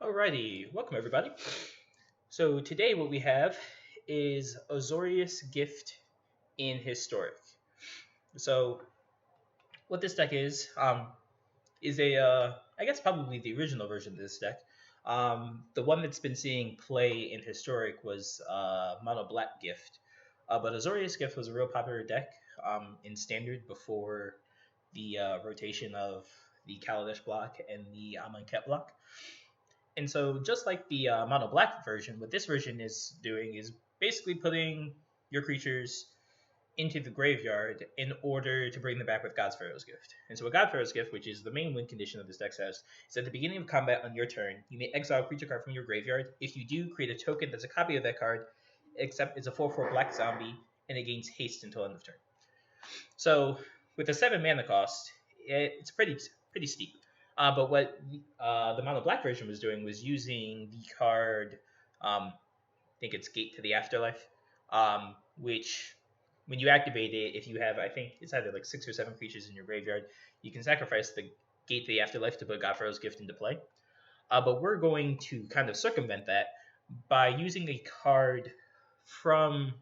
Alrighty, welcome everybody. So today what we have is Azorius Gift in Historic. So what this deck is a I guess probably the original version of this deck. The one that's been seeing play in Historic was Mono Black Gift, but Azorius Gift was a real popular deck in Standard before the rotation of the Kaladesh block and the Amonkhet block. And so, just like the mono black version, what this version is doing is basically putting your creatures into the graveyard in order to bring them back with God's Pharaoh's Gift. And so, a God Pharaoh's Gift, which is the main win condition of this deck, says is at the beginning of combat on your turn, you may exile a creature card from your graveyard. If you do, create a token that's a copy of that card, except it's a 4/4 black zombie, and it gains haste until end of turn. So, with a 7 mana cost, it's pretty steep. But what the mono black version was doing was using the card, I think it's Gate to the Afterlife, which when you activate it, if you have, I think it's either like 6 or 7 creatures in your graveyard, you can sacrifice the Gate to the Afterlife to put Godfarrow's Gift into play. But we're going to kind of circumvent that by using a card from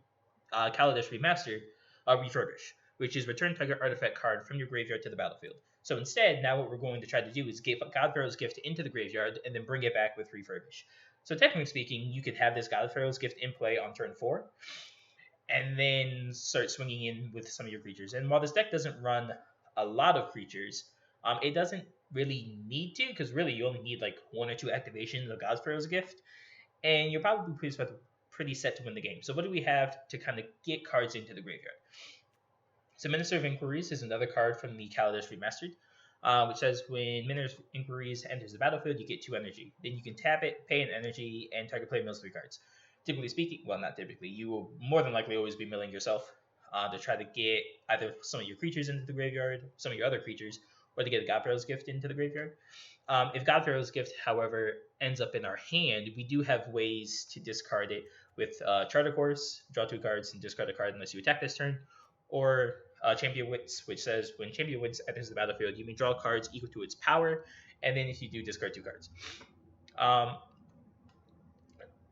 Kaladesh Remastered, Refurbish, which is return target artifact card from your graveyard to the battlefield. So instead, now what we're going to try to do is give Godfarrow's Gift into the graveyard and then bring it back with Refurbish. So technically speaking, you could have this Godfarrow's Gift in play on turn 4, and then start swinging in with some of your creatures. And while this deck doesn't run a lot of creatures, it doesn't really need to, because really you only need like 1 or 2 activations of Godfarrow's Gift, and you're probably pretty set to win the game. So what do we have to kind of get cards into the graveyard? So Minister of Inquiries is another card from the Kaladesh Remastered, which says when Minister of Inquiries enters the battlefield, you get 2 energy. Then you can tap it, pay an energy, and target play mills 3 cards. Typically speaking, well, not typically, you will more than likely always be milling yourself to try to get either some of your creatures into the graveyard, some of your other creatures, or to get a Godfarrow's Gift into the graveyard. If Godfarrow's Gift, however, ends up in our hand, we do have ways to discard it with Charter Course, draw 2 cards, and discard a card unless you attack this turn, or Champion Wits, which says when Champion Wits enters the battlefield, you may draw cards equal to its power, and then if you do, discard 2 cards.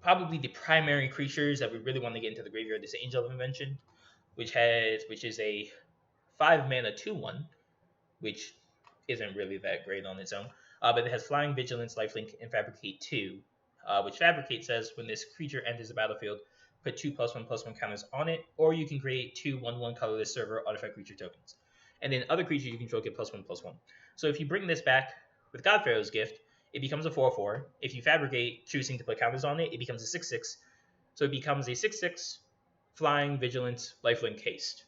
Probably the primary creatures that we really want to get into the graveyard is Angel of Invention, which is a 5 mana 2/1, which isn't really that great on its own. But it has Flying, Vigilance, Lifelink, and Fabricate 2, which Fabricate says when this creature enters the battlefield, put 2+1/+1 counters on it, or you can create 2 1/1 colorless server artifact creature tokens. And then other creatures you control get +1/+1. So if you bring this back with Godfarrow's Gift, it becomes a 4/4. If you Fabricate, choosing to put counters on it, it becomes a 6/6. So it becomes a 6/6 Flying, Vigilance, Lifelink, Haste.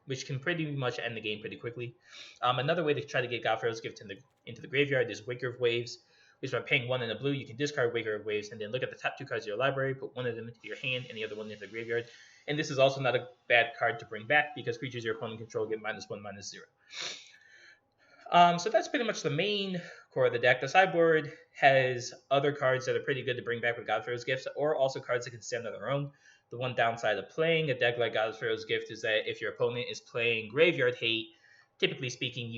Which can pretty much end the game pretty quickly. Another way to try to get Godfarrow's Gift into the graveyard is Waker of Waves, which by paying 1 in a blue, you can discard Waker of Waves and then look at the top 2 cards of your library, put 1 of them into your hand and the other 1 into the graveyard. And this is also not a bad card to bring back because creatures your opponent control get -1/-0. So that's pretty much the main core of the deck. The sideboard has other cards that are pretty good to bring back with Godfarrow's Gifts, or also cards that can stand on their own. The one downside of playing a deck like Godfarrow's Gift is that if your opponent is playing Graveyard Hate, typically speaking,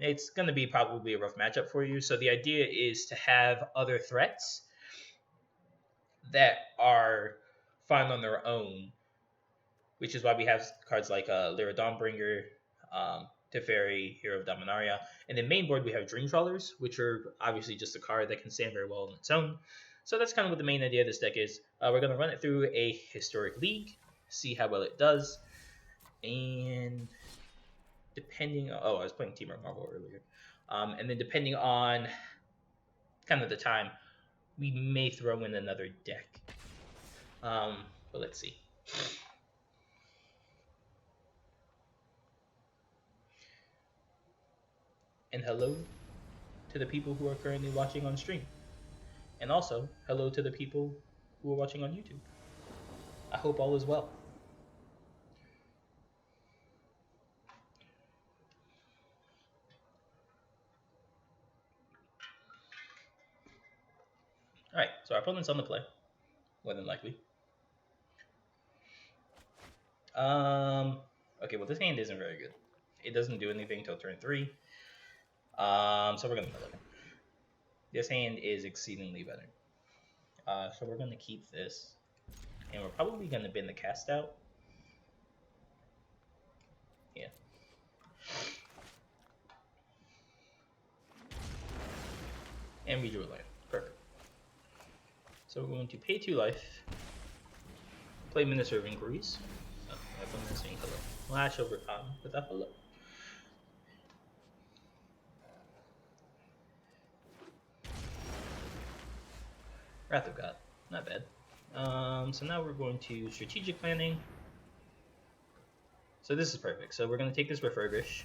it's going to be probably a rough matchup for you. So the idea is to have other threats that are fine on their own, which is why we have cards like Lyra Dawnbringer, Teferi, Hero of Dominaria. And in main board, we have Dream Trawlers, which are obviously just a card that can stand very well on its own. So that's kind of what the main idea of this deck is. We're going to run it through a Historic League, see how well it does. And depending on... I was playing Team Marvel earlier. And then depending on kind of the time, we may throw in another deck. But let's see. And hello to the people who are currently watching on stream. And also, hello to the people who are watching on YouTube. I hope all is well. Alright, so our opponent's on the play, more than likely. Okay, well, this hand isn't very good. It doesn't do anything until turn 3. So we're going to mill it. This hand is exceedingly better. So we're going to keep this. And we're probably going to bin the cast out. Yeah. And we drew a land. Perfect. So we're going to pay 2 life. Play Minister of Inquiries. Oh, I have one missing. Hello. Lash over Cotton with a hello. Wrath of God. Not bad. So now we're going to strategic planning. So this is perfect. So we're going to take this refurbish.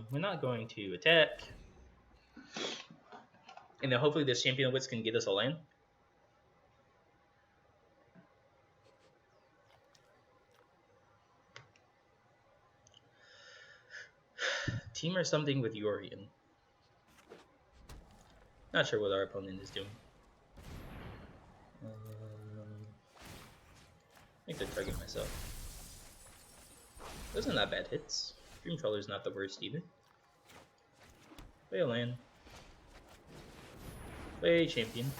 We're not going to attack. And then hopefully this Champion of Wits can get us a land. Team or something with Yorian. Not sure what our opponent is doing. I think they're targeting myself. Those are not bad hits. Dream Trawler's not the worst either. Play a land. Play Champion.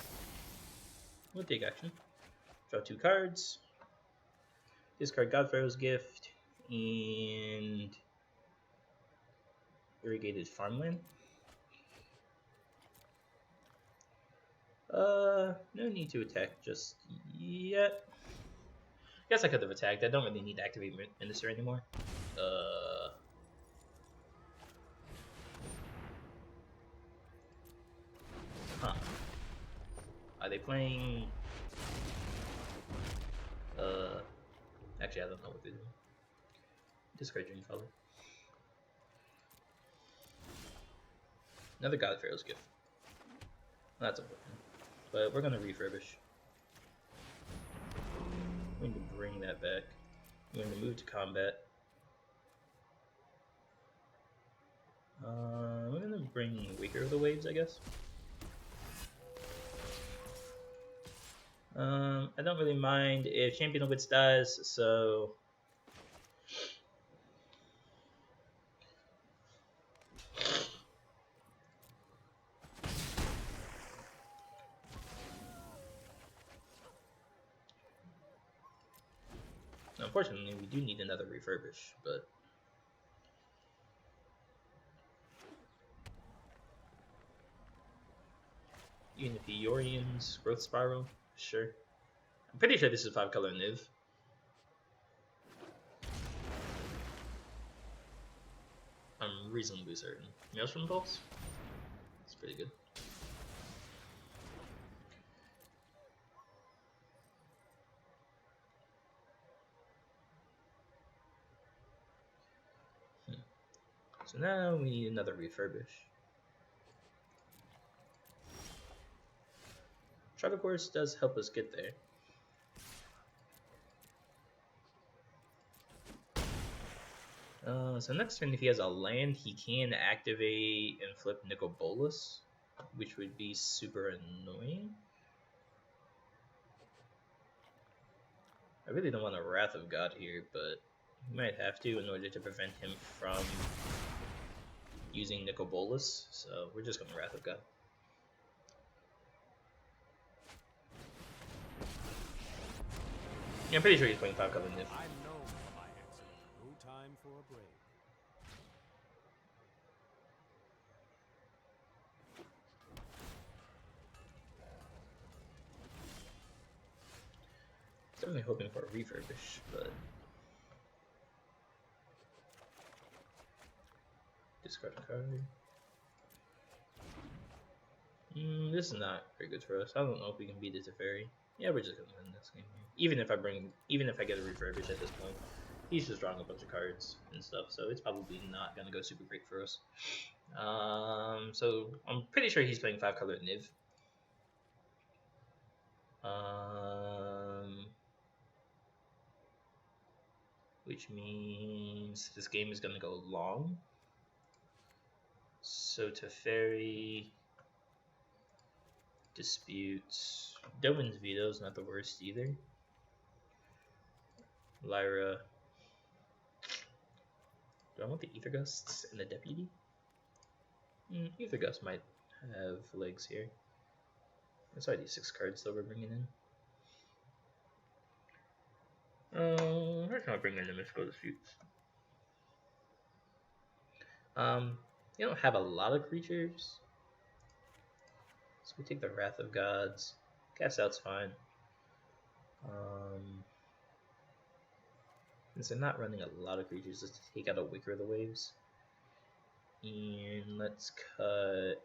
We'll take action. Draw 2 cards. Discard Godpharaoh's Gift and Irrigated Farmland. No need to attack just yet. Guess I could have attacked. I don't really need to activate Minister anymore. Huh. Are they playing... Actually, I don't know what they're doing. Discard Dream Color. Another Godpharaoh's Gift. That's important. But we're gonna refurbish. We're going to bring that back. We're going to move to combat. We're going to bring Waker of the Waves, I guess. I don't really mind if Champion of Wits dies, so... Unfortunately, we do need another refurbish, but... Unity Yorian's Growth Spiral? Sure. I'm pretty sure this is 5-color Niv. I'm reasonably certain. Maelstrom Pulse? It's pretty good. So now we need another refurbish. Travel Course does help us get there. So next turn, if he has a land, he can activate and flip Nicol Bolas, which would be super annoying. I really don't want a Wrath of God here, but we might have to in order to prevent him from using Nicol Bolas, so we're just going to Wrath of God. Yeah, I'm pretty sure he's playing 5-color Niv. I'm known for my excellence. No time for a break. Definitely hoping for a refurbish, but discard a card. This is not very good for us. I don't know if we can beat the Teferi. Yeah, we're just gonna win this game here. Even if I get a refurbish at this point, he's just drawing a bunch of cards and stuff, so it's probably not gonna go super great for us. So I'm pretty sure he's playing 5-color Niv. Which means this game is gonna go long. So Teferi, Disputes, Dovin's Veto is not the worst either. Lyra, Do I want the Ether Gusts and the Deputy? Ether Gust might have legs here. That's already 6 cards that we're bringing in. Where can I bring in the Mystical Disputes? You don't have a lot of creatures. So we take the Wrath of Gods. Cast Out's fine. Since they're not running a lot of creatures, let's take out a Wicker of the Waves. And let's cut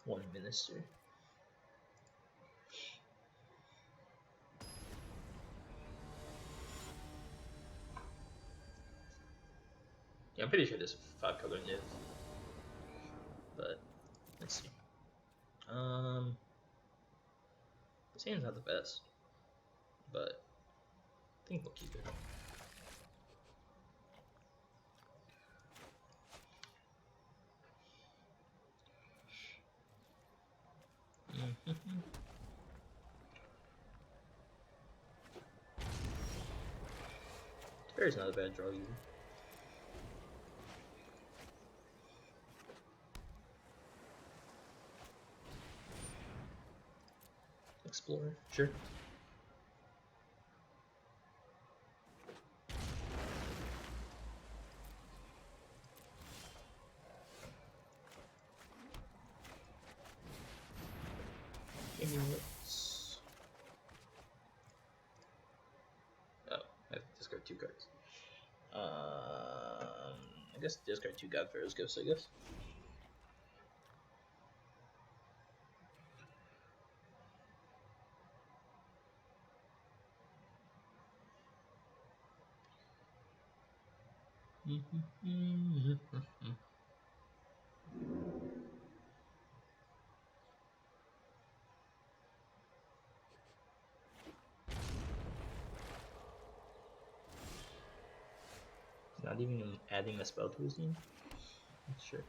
1 Minister. Yeah, I'm pretty sure there's 5 color Niv. But let's see. This hand's not the best, but I think we'll keep it. Fairy's not a bad draw either. Explorer, sure. Amulets. Oh, I have to discard 2 cards. I guess discard 2 Godpharaoh's Gifts, I guess. Not even adding a spell to his name? Sure.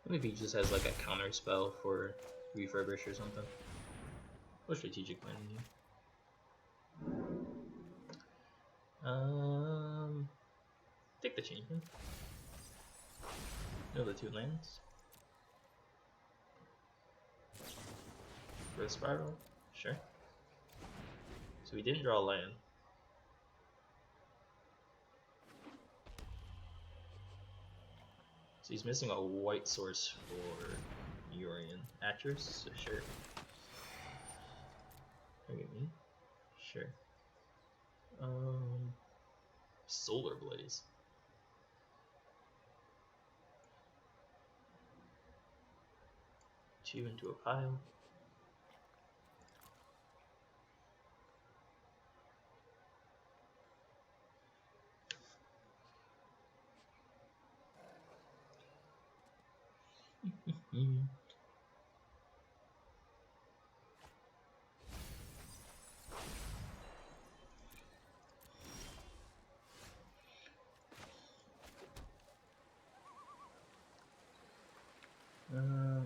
What if he just has like a counter spell for refurbish or something? What strategic planning here? Take the champion. No, the 2 lands. For the spiral, sure. So we didn't draw a land. So he's missing a white source for Urian Actress, so sure. Target me? Sure. Solar Blaze. Two into a pile.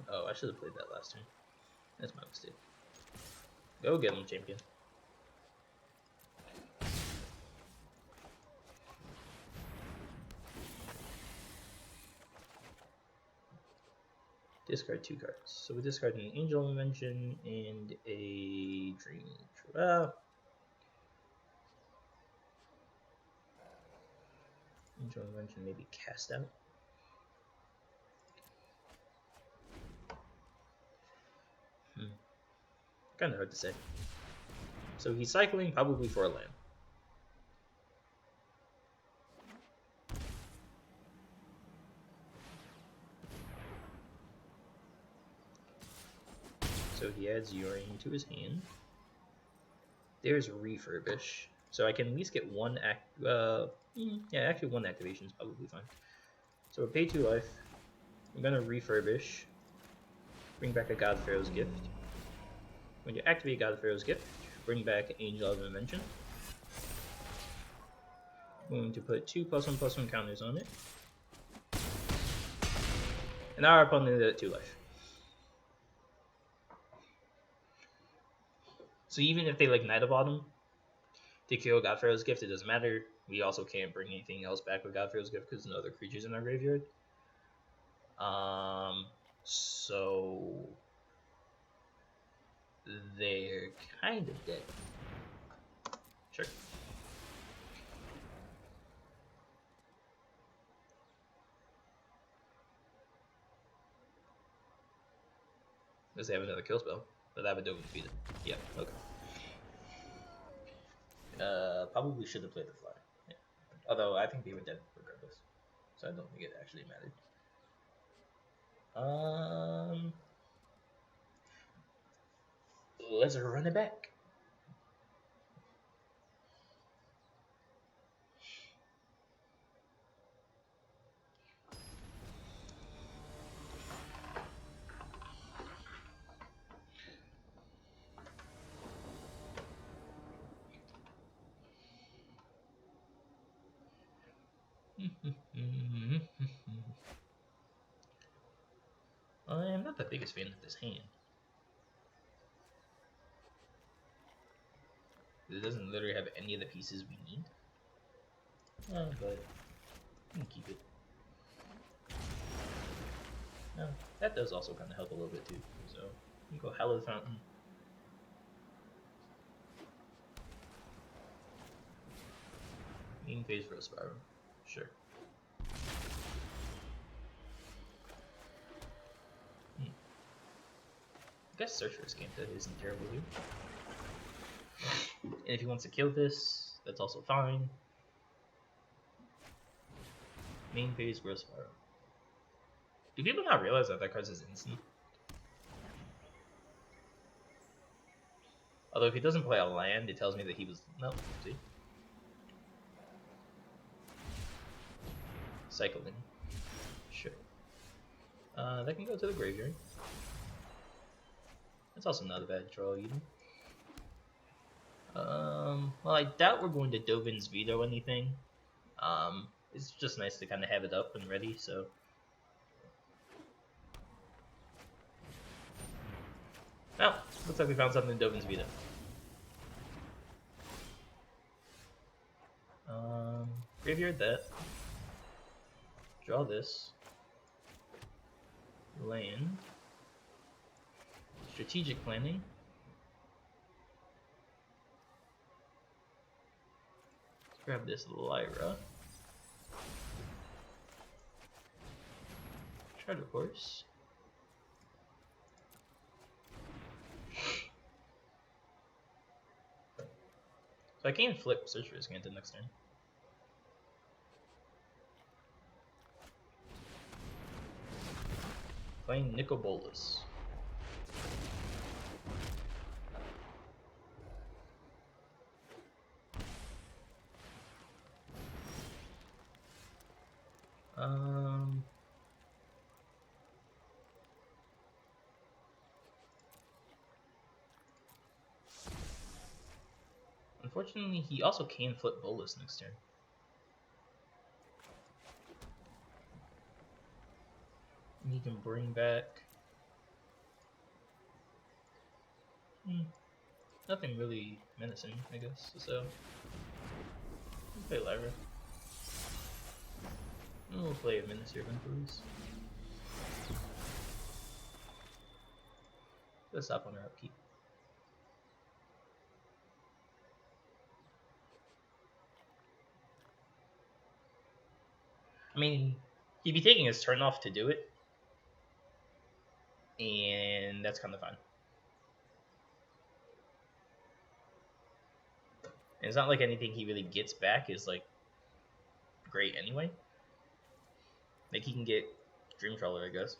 Oh, I should have played that last turn. That's my mistake. Go get him, champion. Discard 2 cards. So we discard an Angel Invention and a Dream. Angel Invention, maybe Cast Out. Kind of hard to say. So he's cycling probably for a land. So he adds Urian to his hand. There's Refurbish. So I can at least get 1 yeah, actually 1 activation is probably fine. So we'll pay 2 life. I'm gonna Refurbish. Bring back a Godpharaoh's Gift. When you activate Godpharaoh's Gift, bring back Angel of Invention. I'm going to put 2 +1/+1 counters on it. And now our opponent is at 2 life. So even if they like Night of Autumn to kill Godfarrow's Gift, it doesn't matter. We also can't bring anything else back with Godfarrow's Gift because no other creatures in our graveyard. So they're kind of dead. Sure. Unless they have another kill spell. But that would defeat it. Yeah, okay. Probably should have played the fly. Yeah. Although I think they were dead regardless. So I don't think it actually mattered. Let's run it back. I am not the biggest fan of this hand. It doesn't literally have any of the pieces we need. But we can keep it. No, that does also kind of help a little bit too. So you can go Hallowed Fountain. Main phase for a Spiral. Sure. I guess Search for Scanta isn't terrible here. And if he wants to kill this, that's also fine. Main phase for a Spiral. Do people not realize that card is instant? Although if he doesn't play a land, it tells me that he was... No, see? Cycling. Sure. That can go to the graveyard. That's also not a bad draw either. Well, I doubt we're going to Dovin's Veto anything. It's just nice to kind of have it up and ready, so... Oh, looks like we found something in Dovin's Veto. Graveyard that. Draw this. Land. Strategic planning. Let's grab this Lyra. Treasure Horse. So I can flip Search for Scanta next turn. Playing Nicobolus. Unfortunately, he also can flip Bolus next turn. And he can bring back... nothing really menacing, I guess, so... We'll play Lyra. And we'll play a Minister of Inquiries. Let's stop on our upkeep. I mean, he'd be taking his turn off to do it. And that's kind of fun. And it's not like anything he really gets back is like great anyway. Like he can get Dream Trawler, I guess.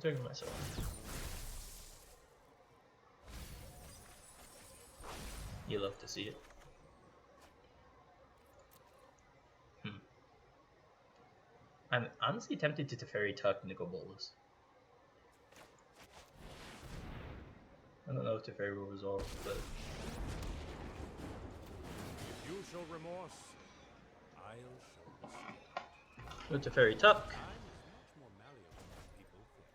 Talking myself. You love to see it. I'm honestly tempted to Teferi Tuck Nicol Bolas. I don't know if Teferi will resolve, but If you show remorse, I'll show respect. with Teferi Tuck. Time is much more malleable than people think.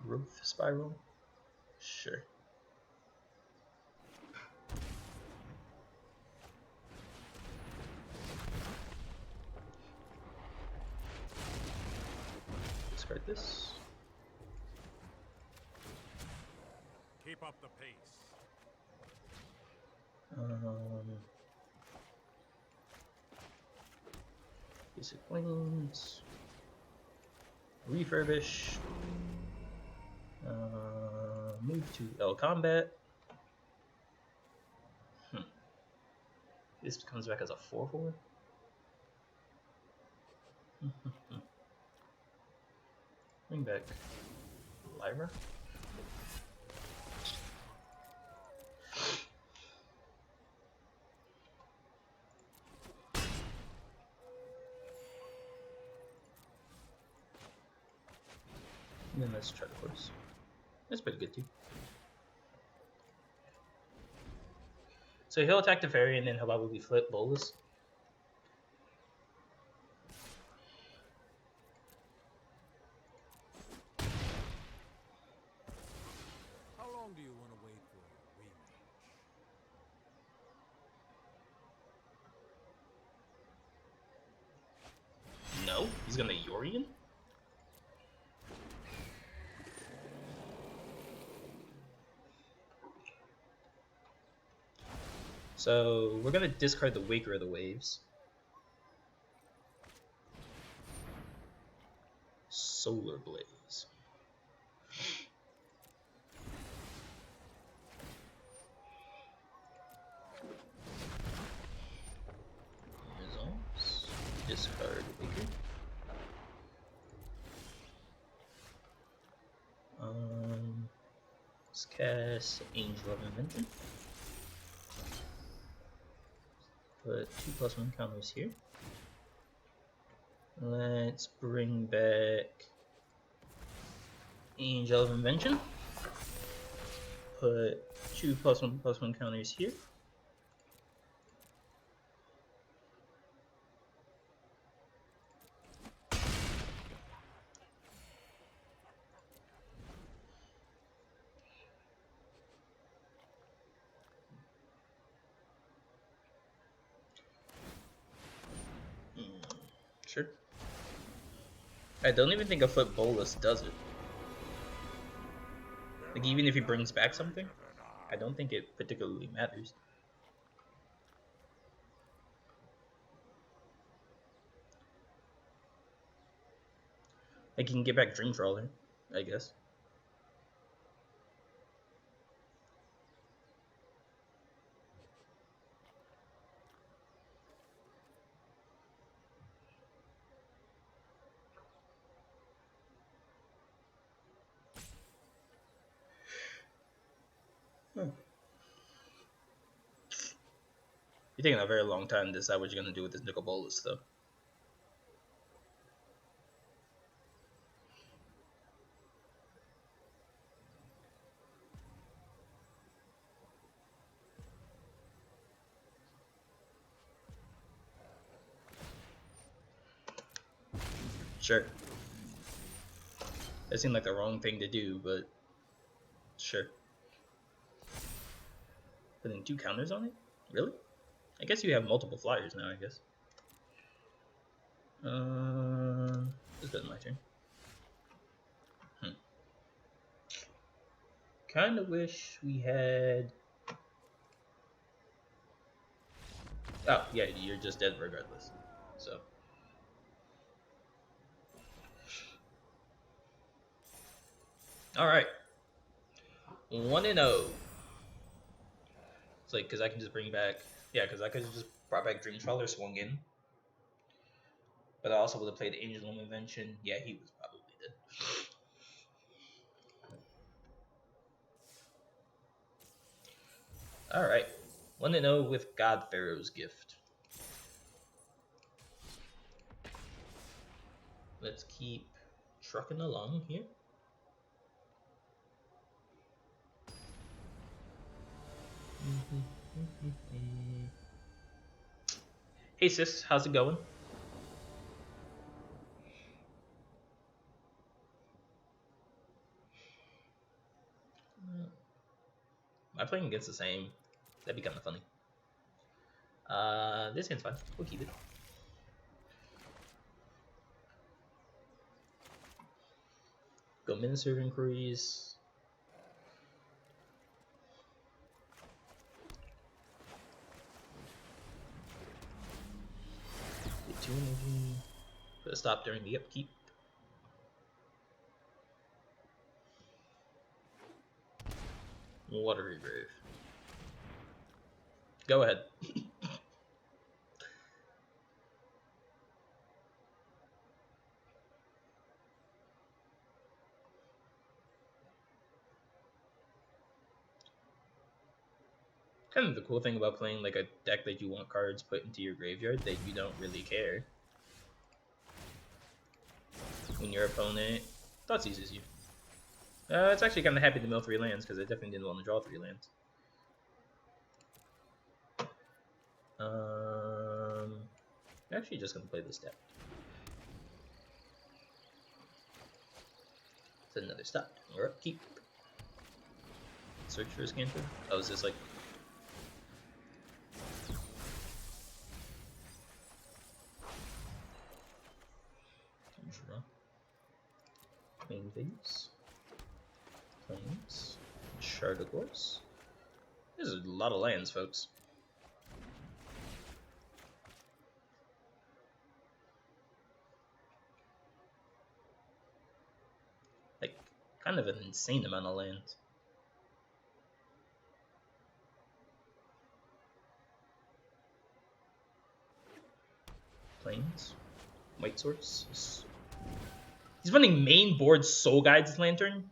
Growth Spiral? Sure. Discard this. Keep up the pace. Basic wings. Refurbish. Move to L Combat. This comes back as a 4/4. Bring back Lyra. And then let's try the course. That's pretty good too. So he'll attack the fairy and then he'll probably flip Bolas. How long do you want to wait for a rematch? No, he's gonna Yorian. So we're gonna discard the Waker of the Waves. Solar Blaze. Results. Discard Waker. Let's cast Angel of Invention. Put 2+1 counters here. Let's bring back Angel of Invention. Put 2+1/+1 counters here. Sure. I don't even think a Flip Bolas does it. Like, even if he brings back something, I don't think it particularly matters. Like, you can get back Dream Trawler, I guess. You're taking a very long time to decide what you're going to do with this Nicol Bolas, though. Sure. That seemed like the wrong thing to do, but sure. Putting 2 counters on it? Really? I guess you have multiple flyers now, I guess. This is my turn. Kinda wish we had... Oh, yeah, you're just dead regardless. So... Alright. 1-0. It's like, because I can just bring back... Yeah, because I could have just brought back Dream Trawler, swung in. But I also would have played Angel of Invention. Yeah, he was probably dead. Alright. 1-0 with God Pharaoh's Gift. Let's keep trucking along here. Hey sis, how's it going? Am I playing against the same? That'd be kind of funny. This hand's fine. We'll keep it. Go Minister of Inquiries. Get 2 energy. Put a stop during the upkeep. Watery Grave. Go ahead. Kind of the cool thing about playing like a deck that you want cards put into your graveyard that you don't really care when your opponent thought seizes you. It's actually kind of happy to mill 3 lands because I definitely didn't want to draw 3 lands. Actually just gonna play this deck. It's another stop. We're upkeep. Search for a Scanter. Oh, is this like... Draw. Main phase. Plains. Shard of Course. This is a lot of lands, folks. Like, kind of an insane amount of lands. Plains. White Source. He's running main board Soul Guides Lantern.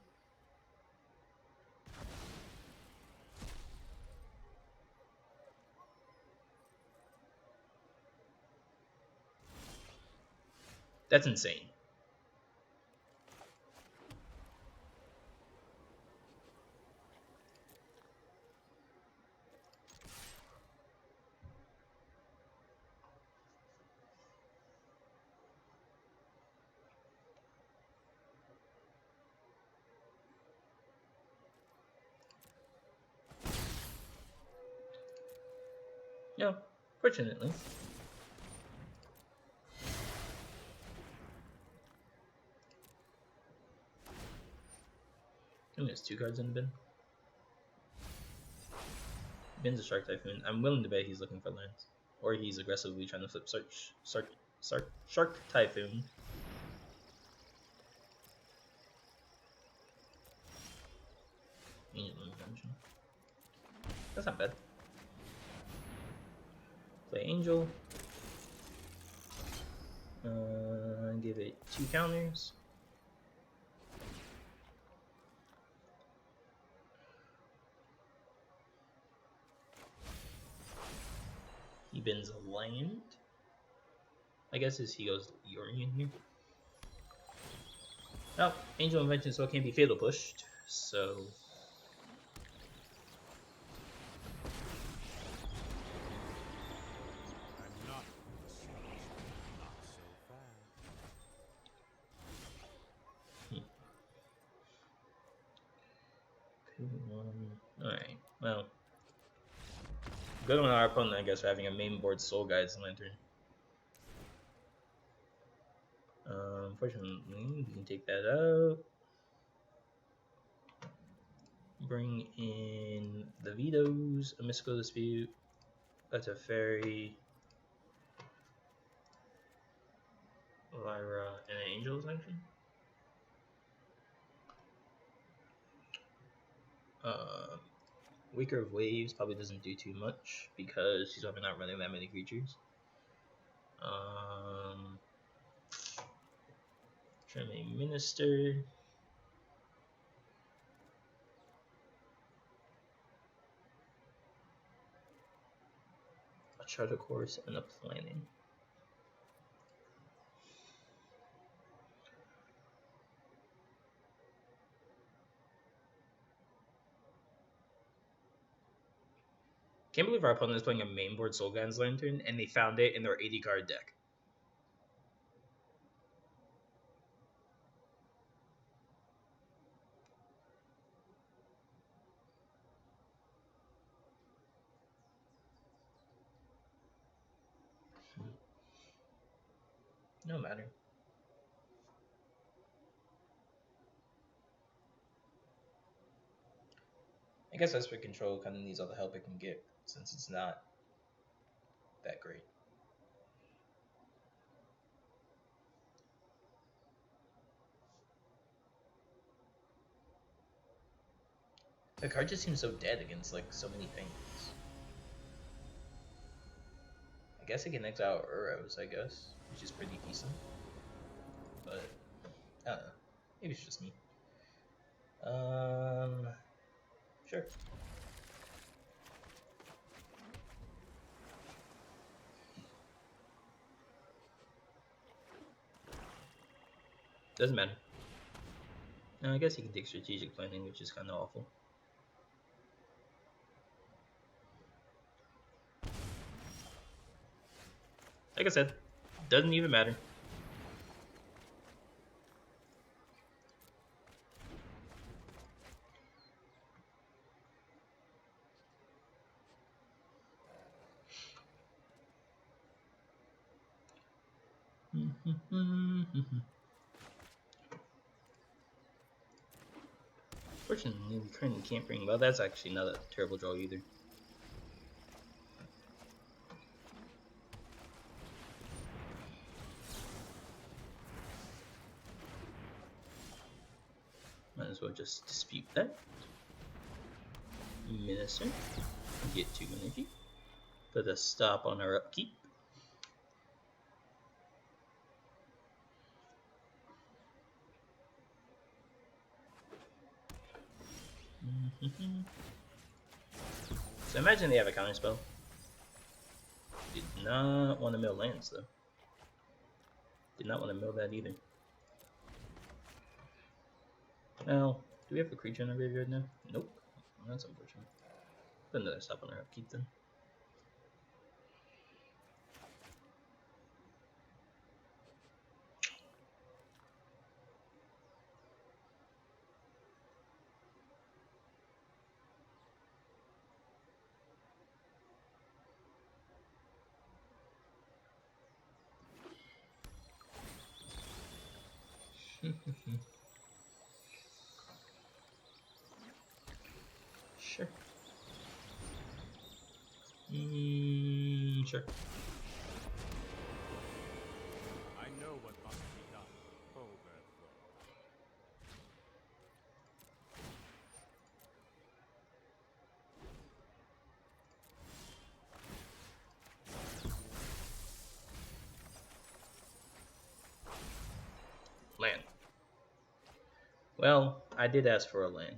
That's insane. Yeah, fortunately. And there's 2 cards in the bin. Bin's a Shark Typhoon. I'm willing to bet he's looking for lands. Or he's aggressively trying to flip Shark Typhoon. That's not bad. Play Angel. Give it 2 counters. He bins a land. I guess as he goes Yorion here. Oh, Angel Invention, so it can't be Fatal Pushed. So I'm not not so fast. Alright, well. Good on our opponent, I guess, for having a main board Soul Guides Lantern. Unfortunately, we can take that out. Bring in the Vetoes, a Mystical Dispute, a Teferi, Lyra, and an Angel Sanction. Waker of Waves probably doesn't do too much because she's probably not running that many creatures. Trimming Minister. chart a course, and a planning. Can't believe our opponent is playing a mainboard Soulgan's Lantern, and they found it in their 80 card deck. No matter. I guess Esper Control kind of needs all the help it can get, since it's not that great. The card just seems so dead against like so many things. I guess I can exile Uros, I guess, which is pretty decent. But I don't know. Maybe it's just me. Sure. Doesn't matter. No, I guess you can take strategic planning, which is kind of awful. Like I said, doesn't even matter. Fortunately, we currently can't bring. Well, that's actually not a terrible draw either. Might as well just dispute that. Minister. Get 2 energy. Put a stop on our upkeep. So imagine they have a counter spell. Did not want to mill lands though. Did not want to mill that either. Well, do we have a creature in our graveyard now? Nope. Well, that's unfortunate. Put another stop on our upkeep then. Sure. Sure. I know what must be done. Overthrow. Land. Well, I did ask for a land.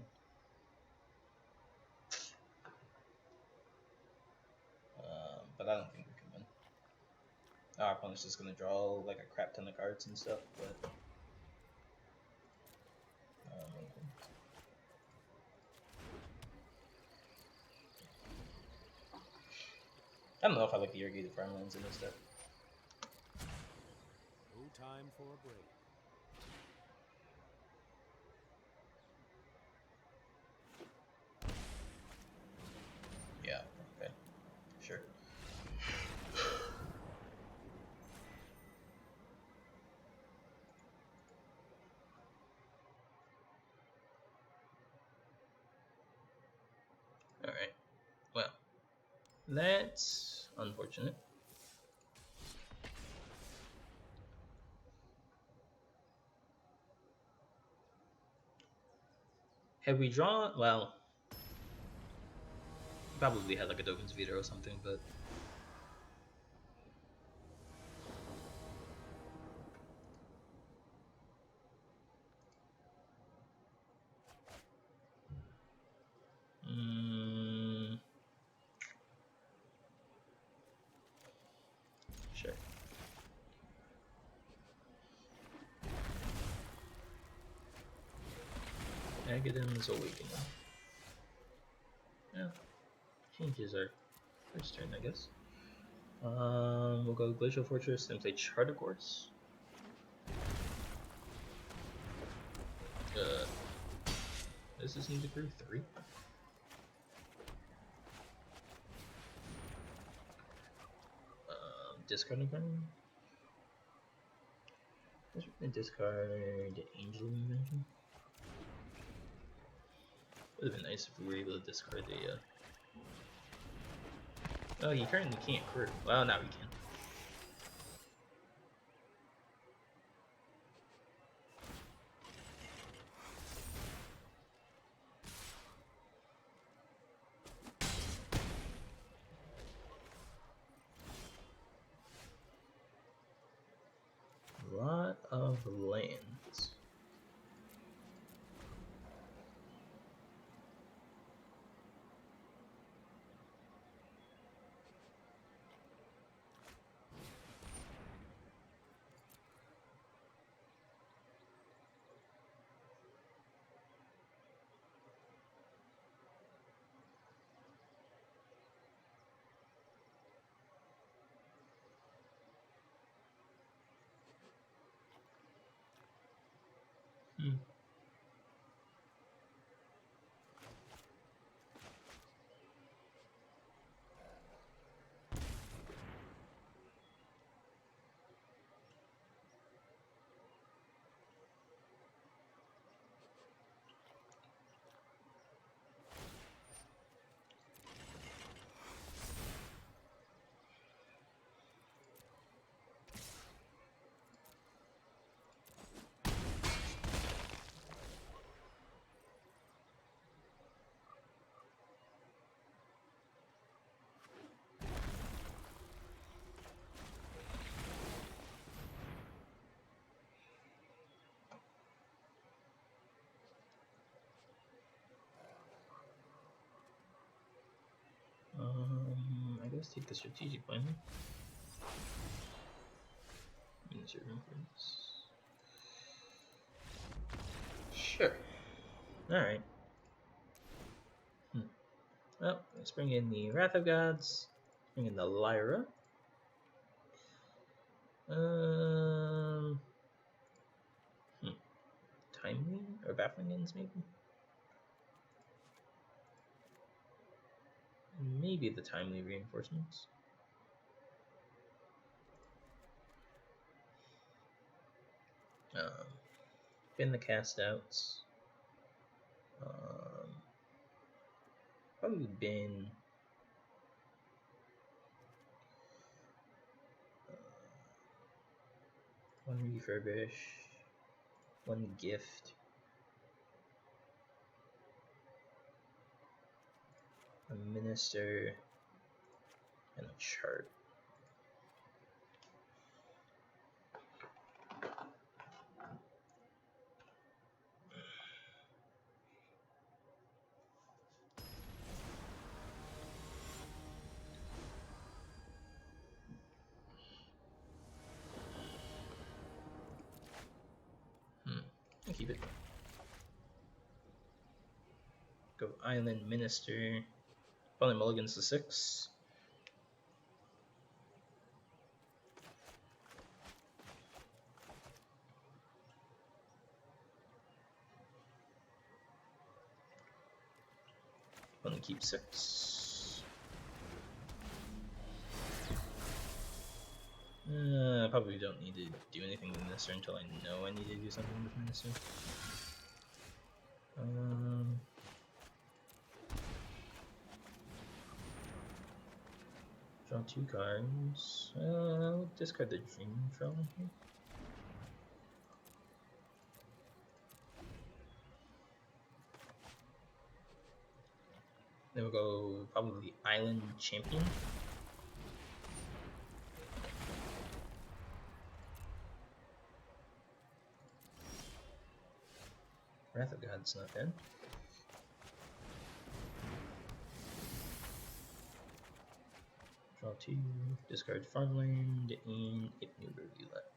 But I don't think we can win. Our opponent's just gonna draw like a crap ton of cards and stuff, but I don't know if I like the irrigated farmlands in this deck. No time for a break. Yeah, okay. Sure. Alright. Well, that's unfortunate. Have we drawn? Well, probably had like a Dogen's Veto or something, but Agadon's Awakening. Yeah, changes our first turn, I guess. We'll go Glacial Fortress and play Chartercourse. This is need to grew 3. Discard a card. Discard Angel Invention. Would have been nice if we were able to discard the. Oh, you currently can't crew. Well, now we can. Lot of lands. I guess take the strategic plan. Insert reference. Sure. Alright. Well, let's bring in the Wrath of Gods. Bring in the Lyra. Timely? Or Baffling Ends, maybe? Maybe the Timely Reinforcements. Been the Cast Outs. Probably been one Refurbish, one Gift, a Minister, and a Chart. I'll keep it. Go Island Minister. Probably mulligans to 6. Only keep 6. Probably don't need to do anything with Minister until I know I need to do something with Minister. Draw 2 cards. Discard the Dream Trail here. Then we'll go probably Island Champion. Wrath of God's not bad. Draw 2, discard Farmland, and hit new Roulette.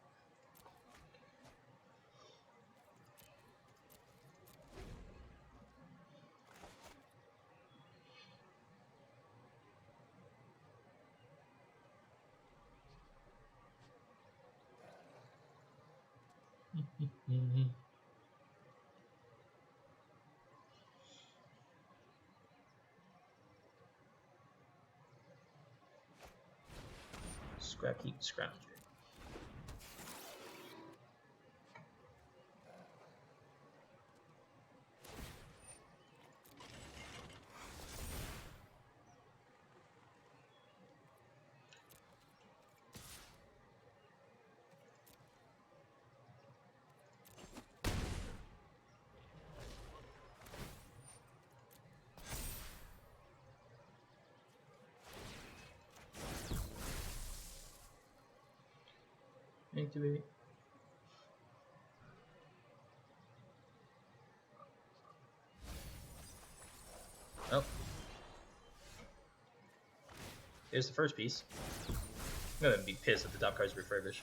Scrap heap scrounger. Activate. Oh. Here's the first piece. I'm gonna be pissed if the top card's refurbished.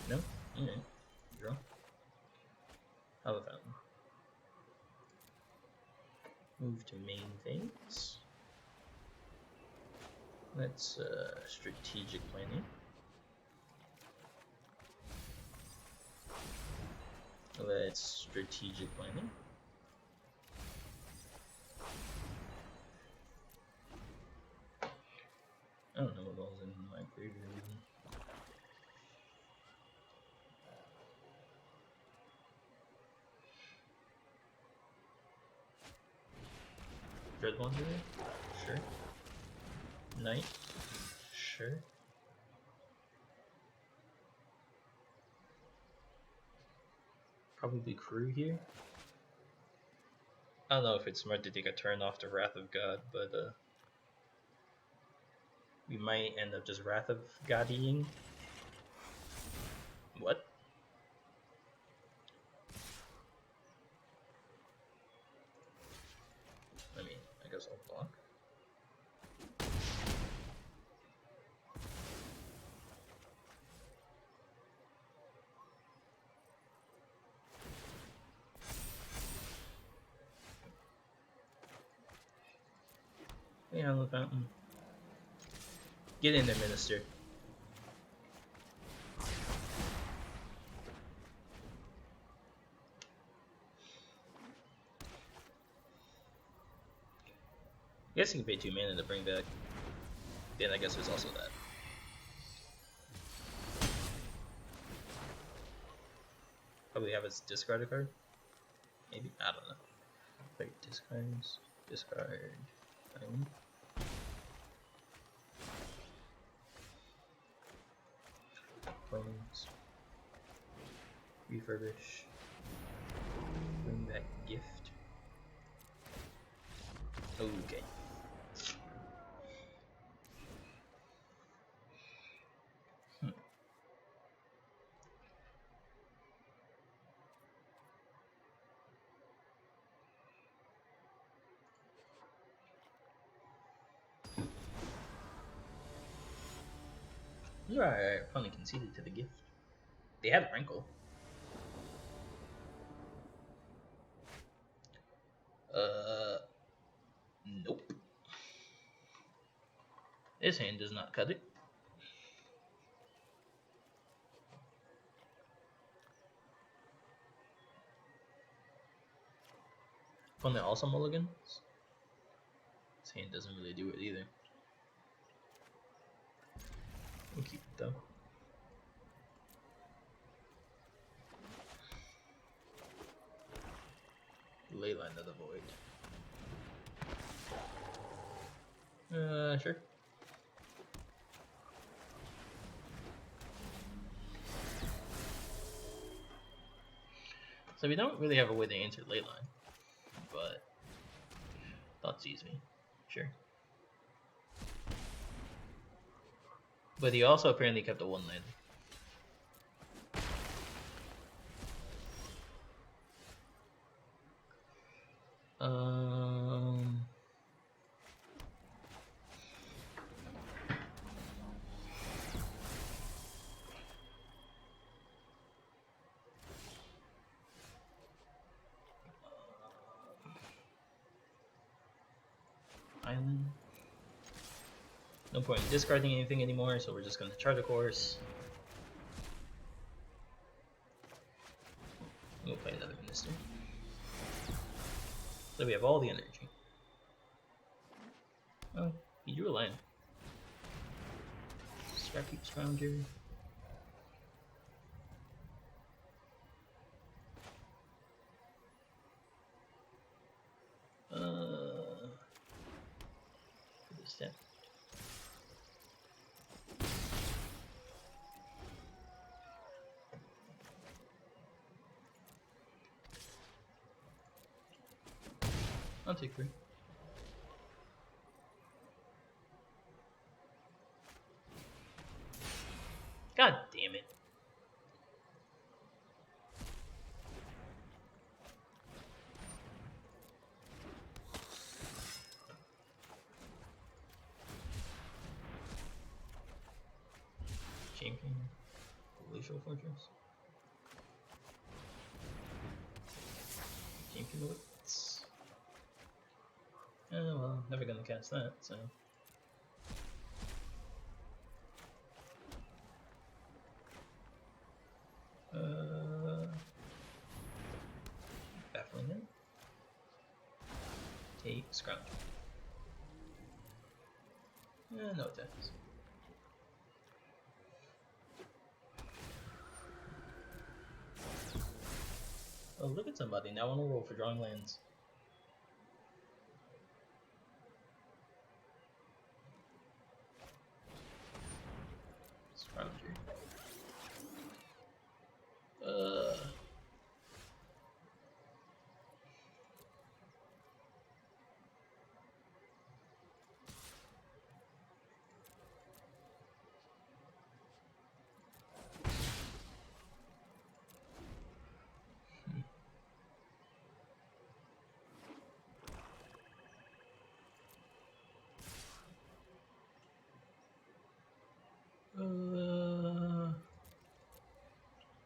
No? Alright. Draw. Lava fountain. Move to main phase. That's strategic planning. That's strategic planning. I don't know what all's in my graveyard. Dread Wanderer? Sure. Knight? Sure. Probably crew here. I don't know if it's smart to take a turn off the Wrath of God, but we might end up just Wrath of Goding. What? I mean, I guess I'll block. Yeah, the fountain. Get in there, Minister. I guess you can pay 2 mana to bring back. Then I guess there's also that. Probably have its discard a card. Maybe, I don't know. Wait, discards, discard, island. Bones. Refurbish. Bring back gift. Okay. Right, opponent conceded to the gift. They had Wrinkle. Nope. This hand does not cut it. Opponent also mulligans. This hand doesn't really do it either. We'll keep it though. Leyline of the Void. Sure. So we don't really have a way to answer Leyline, but thought sees me. Sure. But he also apparently kept a 1-land. Island. No point in discarding anything anymore, so we're just going to chart a course. mister. So we have all the energy. Oh, he drew a line. Scrappy Scrounger. For this step. I'll take 3. God damn it. Champion. Glacial Fortress. Champion Wits. Oh well, never gonna cast that, so. Baffling him. Take Scrounge. No attacks. Oh, look at somebody now on a roll for drawing lands. Scrounger.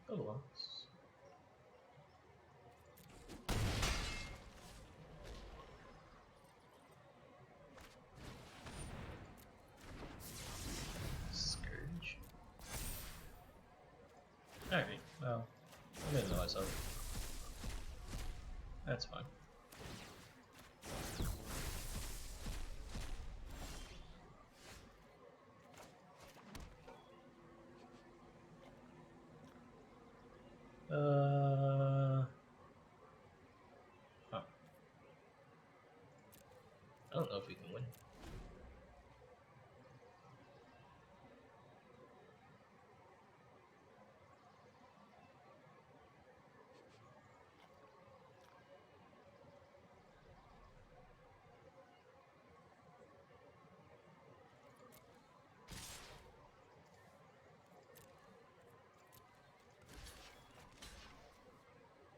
Otherwise. Scourge. Alright, well, I'm gonna know myself. That's fine. Huh. I don't know if we can win.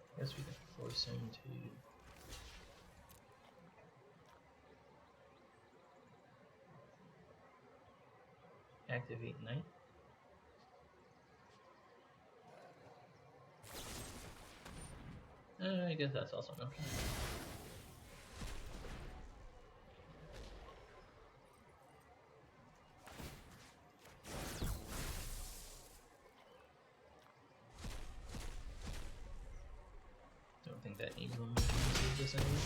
I guess we can force him to activate Night. I guess that's also an option. Don't think that Emblem uses this anymore.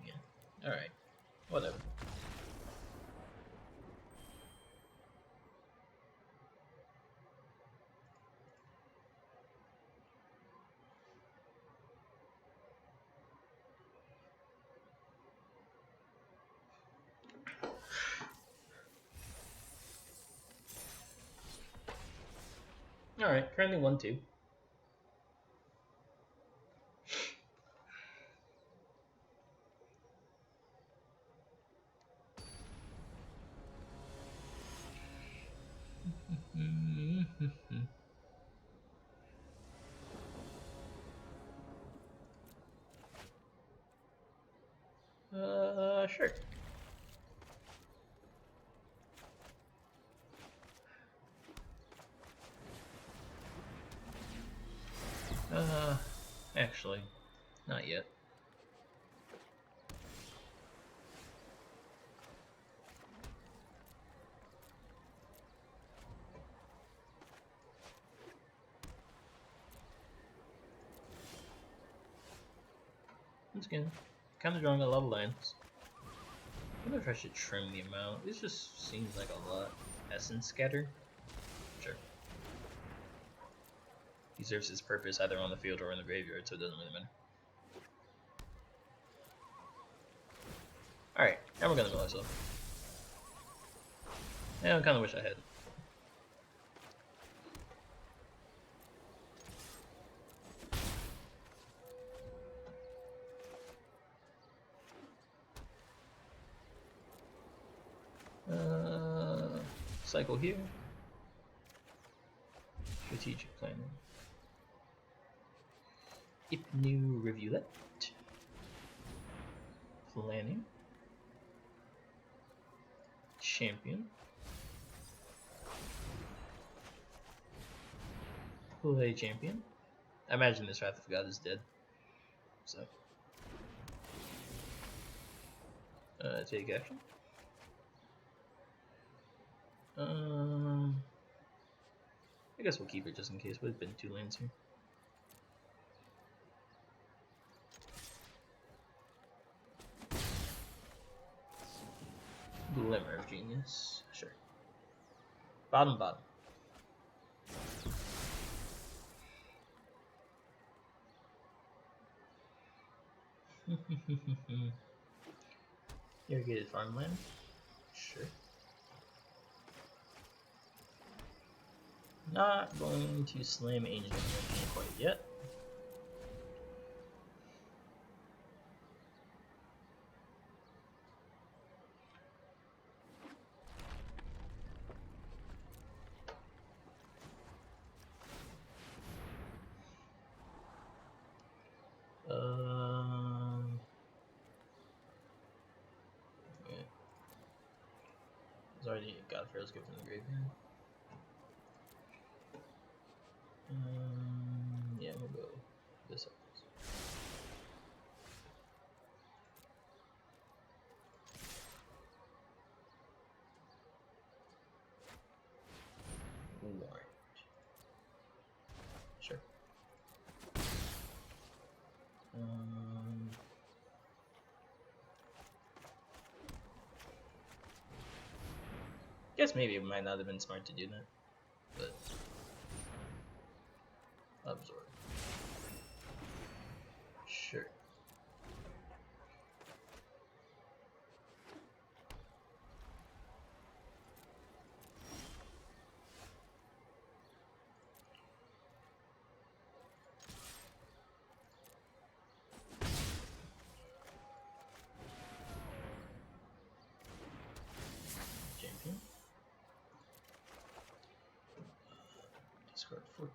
Yeah. Alright. Whatever. Alright, currently 1-2. Sure. Actually, not yet. Once again, kind of drawing a lot of lines. I wonder if I should trim the amount. This just seems like a lot. Essence scatter? Sure. He serves his purpose either on the field or in the graveyard, so it doesn't really matter. Alright, now we're gonna mill ourselves. Yeah, I kinda wish I had. Cycle here. Strategic planning. New Rivulet. Planning. Champion. Play champion. I imagine this Wrath of God is dead. So. Take action. I guess we'll keep it just in case. We've been 2 lands here. Glimmer of Genius. Sure. Bottom. Irrigated farmland. Sure. Not going to slam Angel quite yet. Yeah. There's already Godfarrow's Gift in the graveyard. Yeah, we'll go this up. Warrant. Sure. Guess maybe it might not have been smart to do that, but absorb. Sure. Champion. Discard 4.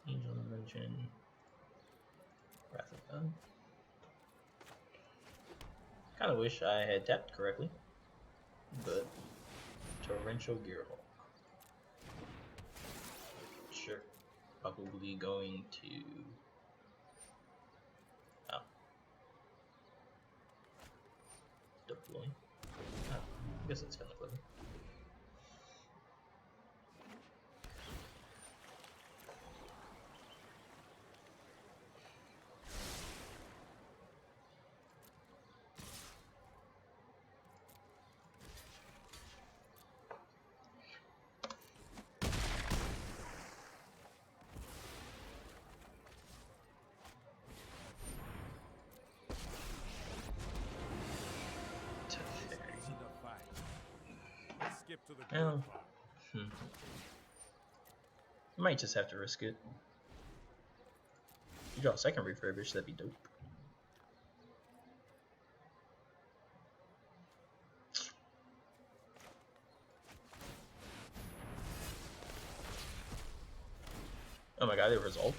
Angel Invention. Wrath of God. Kinda wish I had tapped correctly, but Torrential Gearhulk. Sure. Probably going to. Oh. Deploy. Oh, I guess that's kinda clever. Skip to the Oh. good I might just have to risk it. If you draw a second refurbish, that'd be dope. Oh my god, it resolved.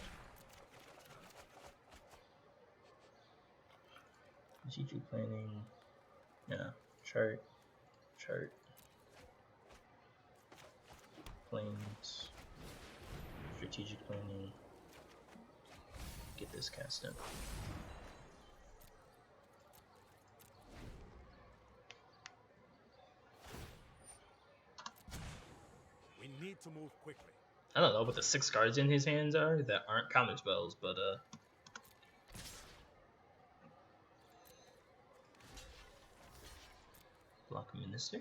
Strategic planning. Yeah. Chart. Planes. Strategic planning. Get this cast in. We need to move quickly. I don't know what the 6 cards in his hands are that aren't counter spells, but block Minister.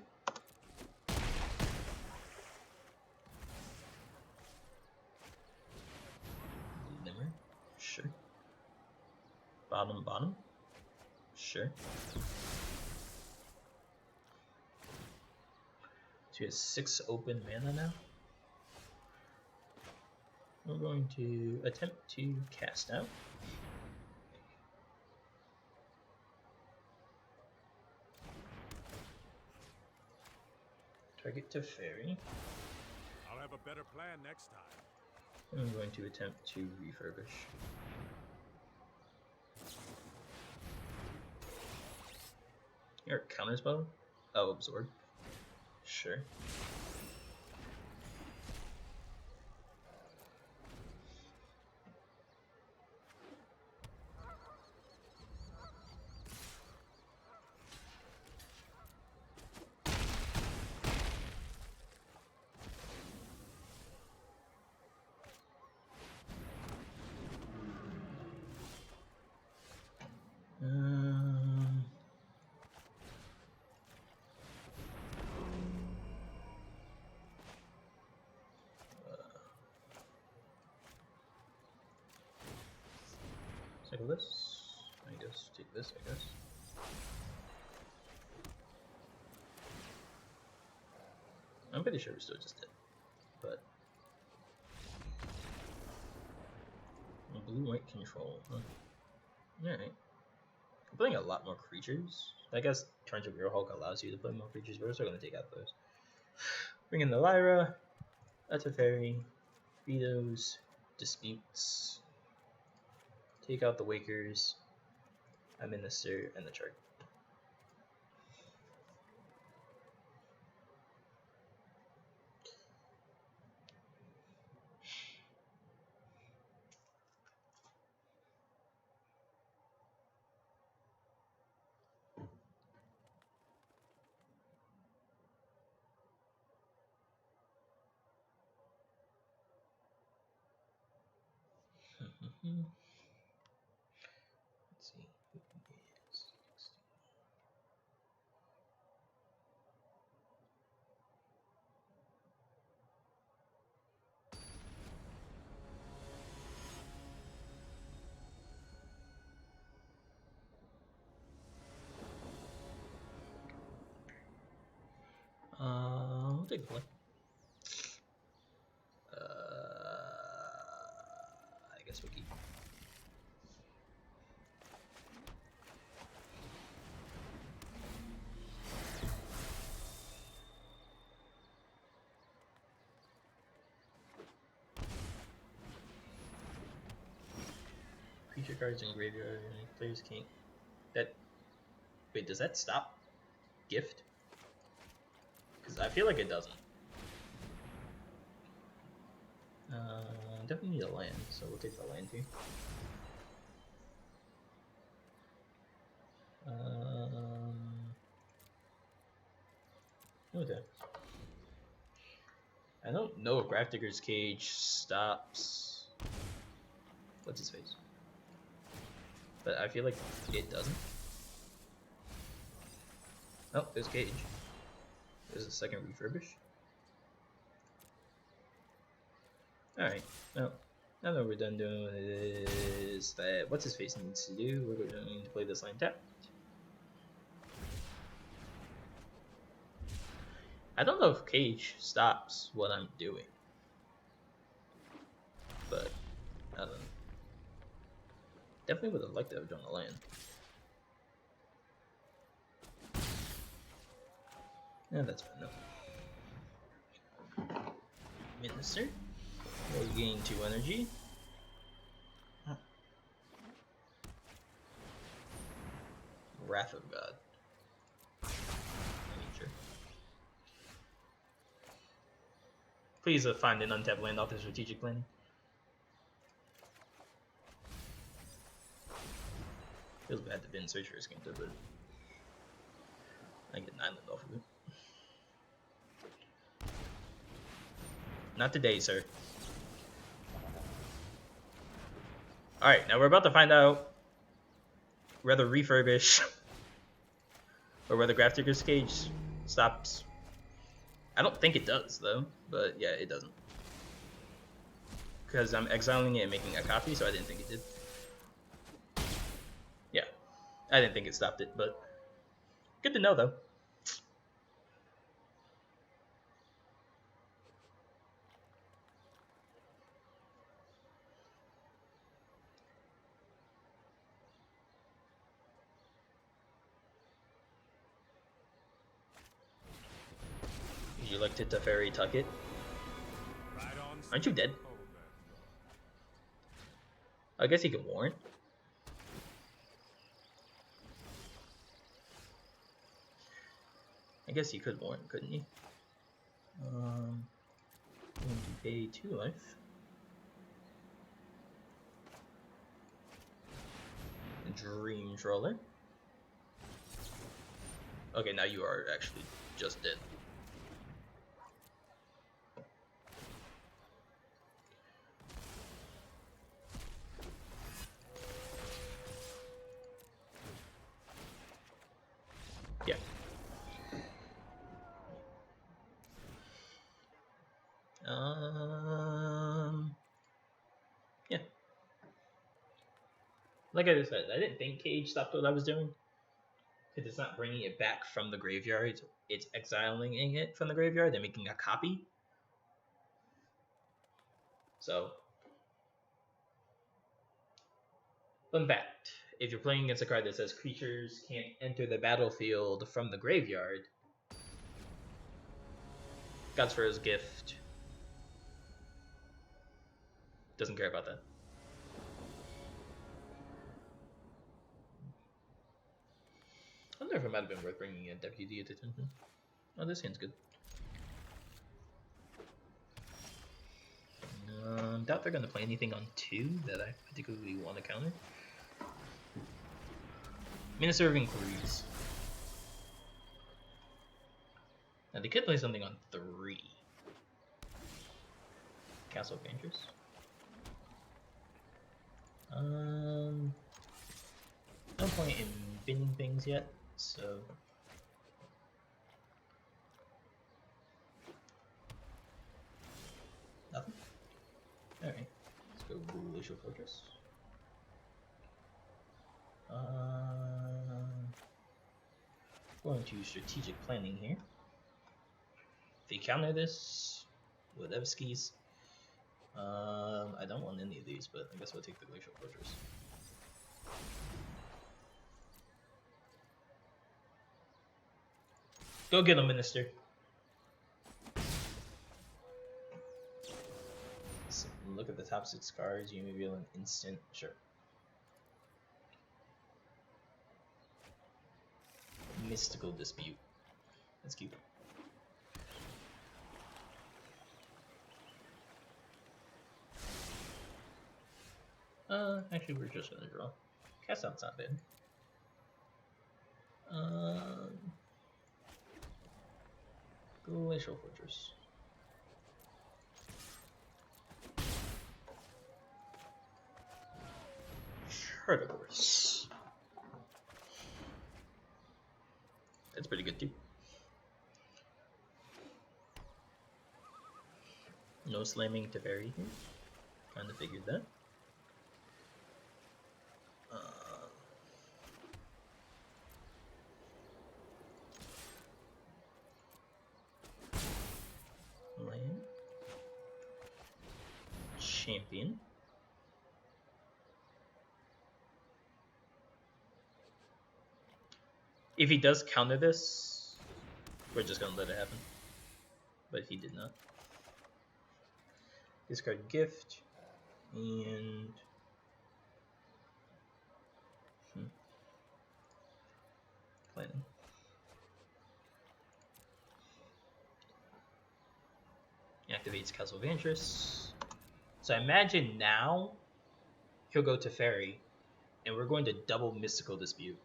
Nimmer. Sure. Bottom. Sure. So he has 6 open mana now. We're going to attempt to cast out. Target to fairy. I'll have a better plan next time. I'm going to attempt to refurbish. Your counterspell? Oh, absorb. Sure. Take this. I guess take this. I guess. I'm pretty sure we still just did, but blue-white control. Huh? All right. I'm playing a lot more creatures. I guess Turns of Real Hulk allows you to play more creatures, but we're still gonna take out those. Bring in the Lyra, a Teferi, Vetoes, Disputes. Take out the Wakers, a Minister, and the Chart. Let's see who is next. We'll take a play. I guess we'll keep. Creature cards in graveyard. Players can't. That. Wait, does that stop gift? Because I feel like it doesn't. Definitely need a land, so we'll take the land here. Okay. I don't know if Grafdigger's Cage stops. What's his face? But I feel like it doesn't. Oh, there's Cage. There's a second refurbish. Alright, well, now that we're done doing what it is that what's his face needs to do, we're going to play this line tapped. I don't know if Cage stops what I'm doing, but I don't know. Definitely would have liked to have drawn a land. Yeah, that's fine though. Minister. We'll gain 2 energy. Wrath of God. Nature. Please find an untapped land off the strategic planning. Feels bad to bin search for a skin but I get 9 land off of it. Not today, sir. Alright, now we're about to find out whether refurbish or whether Grafdigger's Cage stops. I don't think it does, though, but yeah, it doesn't. Because I'm exiling it and making a copy, so I didn't think it did. Yeah, I didn't think it stopped it, but good to know, though. Would you like to Teferi tuck it? Right on. Aren't you dead? Oh, there. I guess he can warrant. I guess he could warrant, couldn't he? Going to pay 2 life. Dream Troller. Okay, now you are actually just dead. Yeah. Yeah. Like I just said, I didn't think Cage stopped what I was doing. Because it's not bringing it back from the graveyard. It's exiling it from the graveyard and making a copy. So, fun fact. If you're playing against a card that says creatures can't enter the battlefield from the graveyard, God's Pharaoh's Gift doesn't care about that. I wonder if it might have been worth bringing a WD at attention. Oh, this hand's good. Doubt they're going to play anything on 2 that I particularly want to counter. Minister of Inquiries. Now they could play something on 3. Castle of Vantress. No point in binning things yet, so nothing. Alright, let's go Glacial Fortress. Going to strategic planning here. If they counter this, whatever skis. I don't want any of these, but I guess we'll take the Glacial Fortress. Go get him, Minister. So look at the top 6 cards. You may reveal an instant. Sure. Mystical Dispute. That's cute. Actually, we're just gonna draw. Cast out's not bad. Glacial Fortress. Chartercourse. That's pretty good too. No slamming Teferi here. Kinda figured that. Land. Champion. If he does counter this, we're just gonna let it happen. But he did not. Discard Gift and planning. Activates Castle of Vantress. So I imagine now he'll go to Fairy, and we're going to double Mystical Dispute.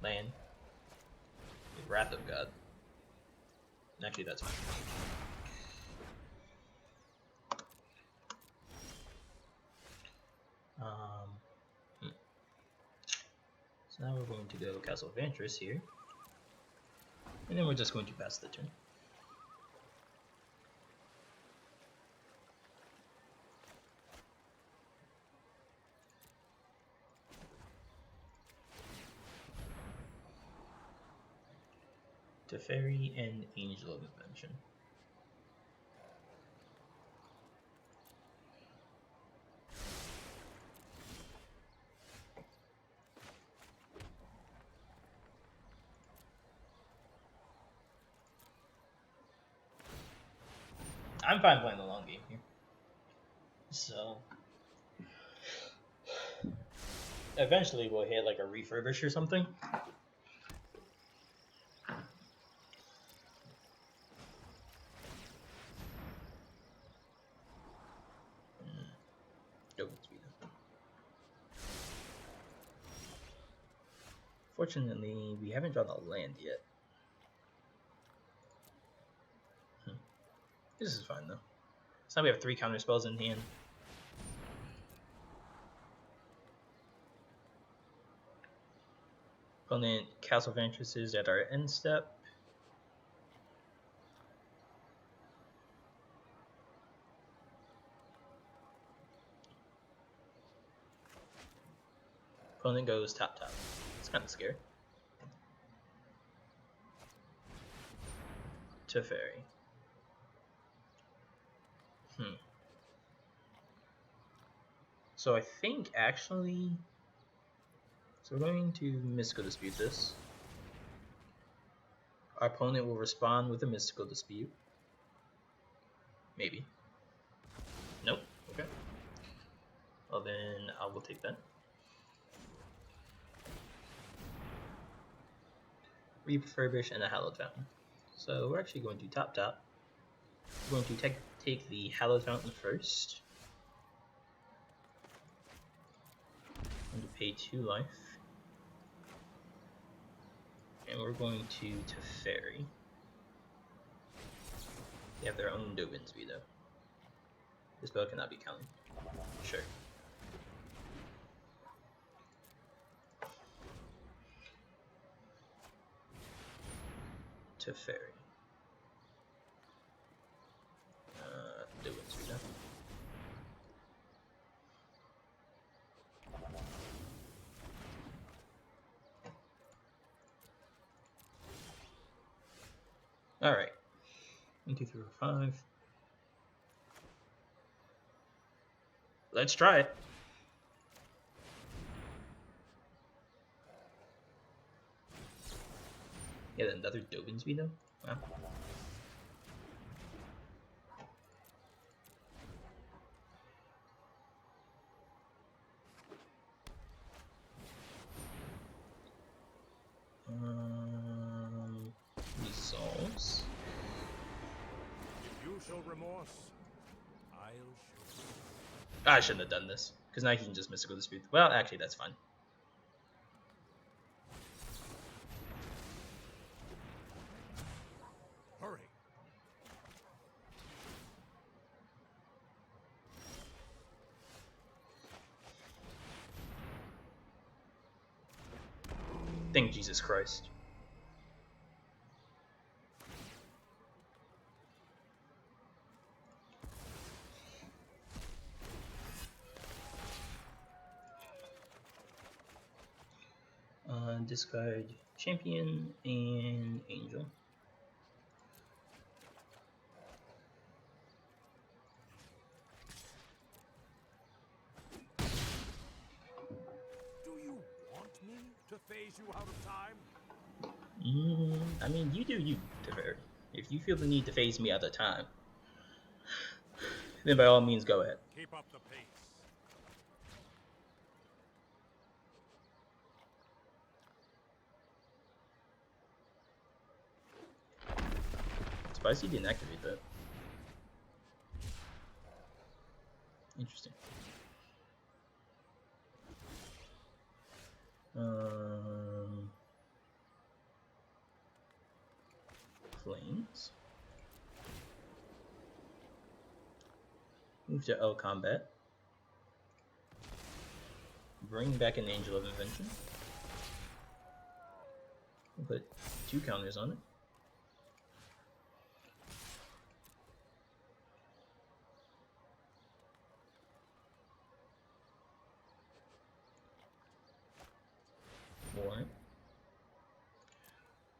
Land. Wrath of God. Actually, that's fine. So now we're going to go Castle Ventress here. And then we're just going to pass the turn. Teferi and Angel of Invention. I'm fine playing the long game here. So eventually we'll hit like a refurbish or something. Fortunately, we haven't drawn a land yet. This is fine though. So now we have 3 counter spells in hand. Opponent Castle Ventress is at our end step. Opponent goes top. It's kind of scary. Teferi. So I think actually, so we're going to Mystical Dispute this. Our opponent will respond with a Mystical Dispute. Maybe. Nope. Okay. Well then, I will take that. Refurbish and a Hallowed Fountain. So we're actually going to top. We're going to take the Hallowed Fountain first. I'm going to pay 2 life. And we're going to Teferi. They have their own Dobinsby though. This spell cannot be countered. Sure. Teferi. Dobinsby though. Alright. 1, 2, 3, 4, 5. Let's try it. Yeah, another Dobinsby though? Wow. Resolves. If you show remorse, I'll show. I shouldn't have done this, because now he can just Mystical Dispute. Well, actually, that's fine. Hurry. Thank Jesus Christ. Discard Champion and Angel. Do you want me to phase you out of time? I mean, you do you, Teferi. If you feel the need to phase me out of time, then by all means go ahead. Keep up the pace. Spicy didn't activate that. Interesting. Flames. Move to L combat. bring back an Angel of Invention. We'll put 2 counters on it. Warrant.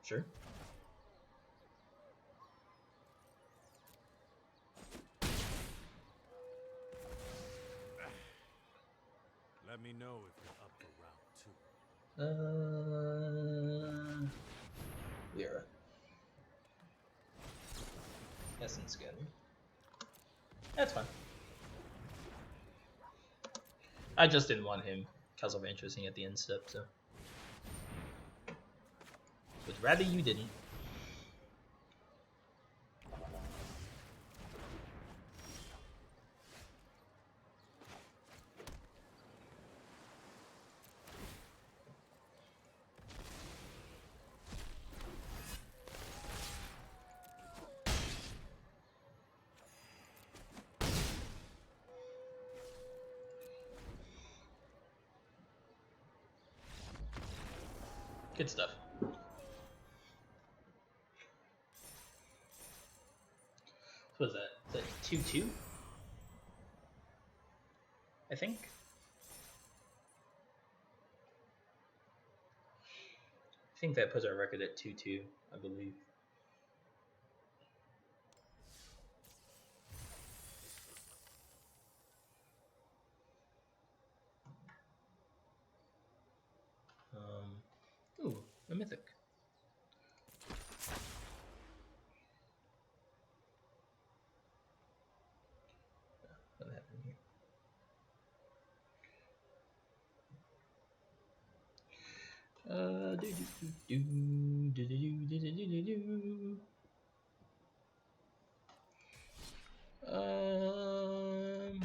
Sure. Let me know if you're up for round 2. Lyra. Essence Gather. That's fine. I just didn't want him because of interesting at the end step, so. Would rather you didn't. Good stuff. What was that? Is that 2-2? I think. I think that puts our record at 2-2, I believe. Ooh, a mythic. What happened here?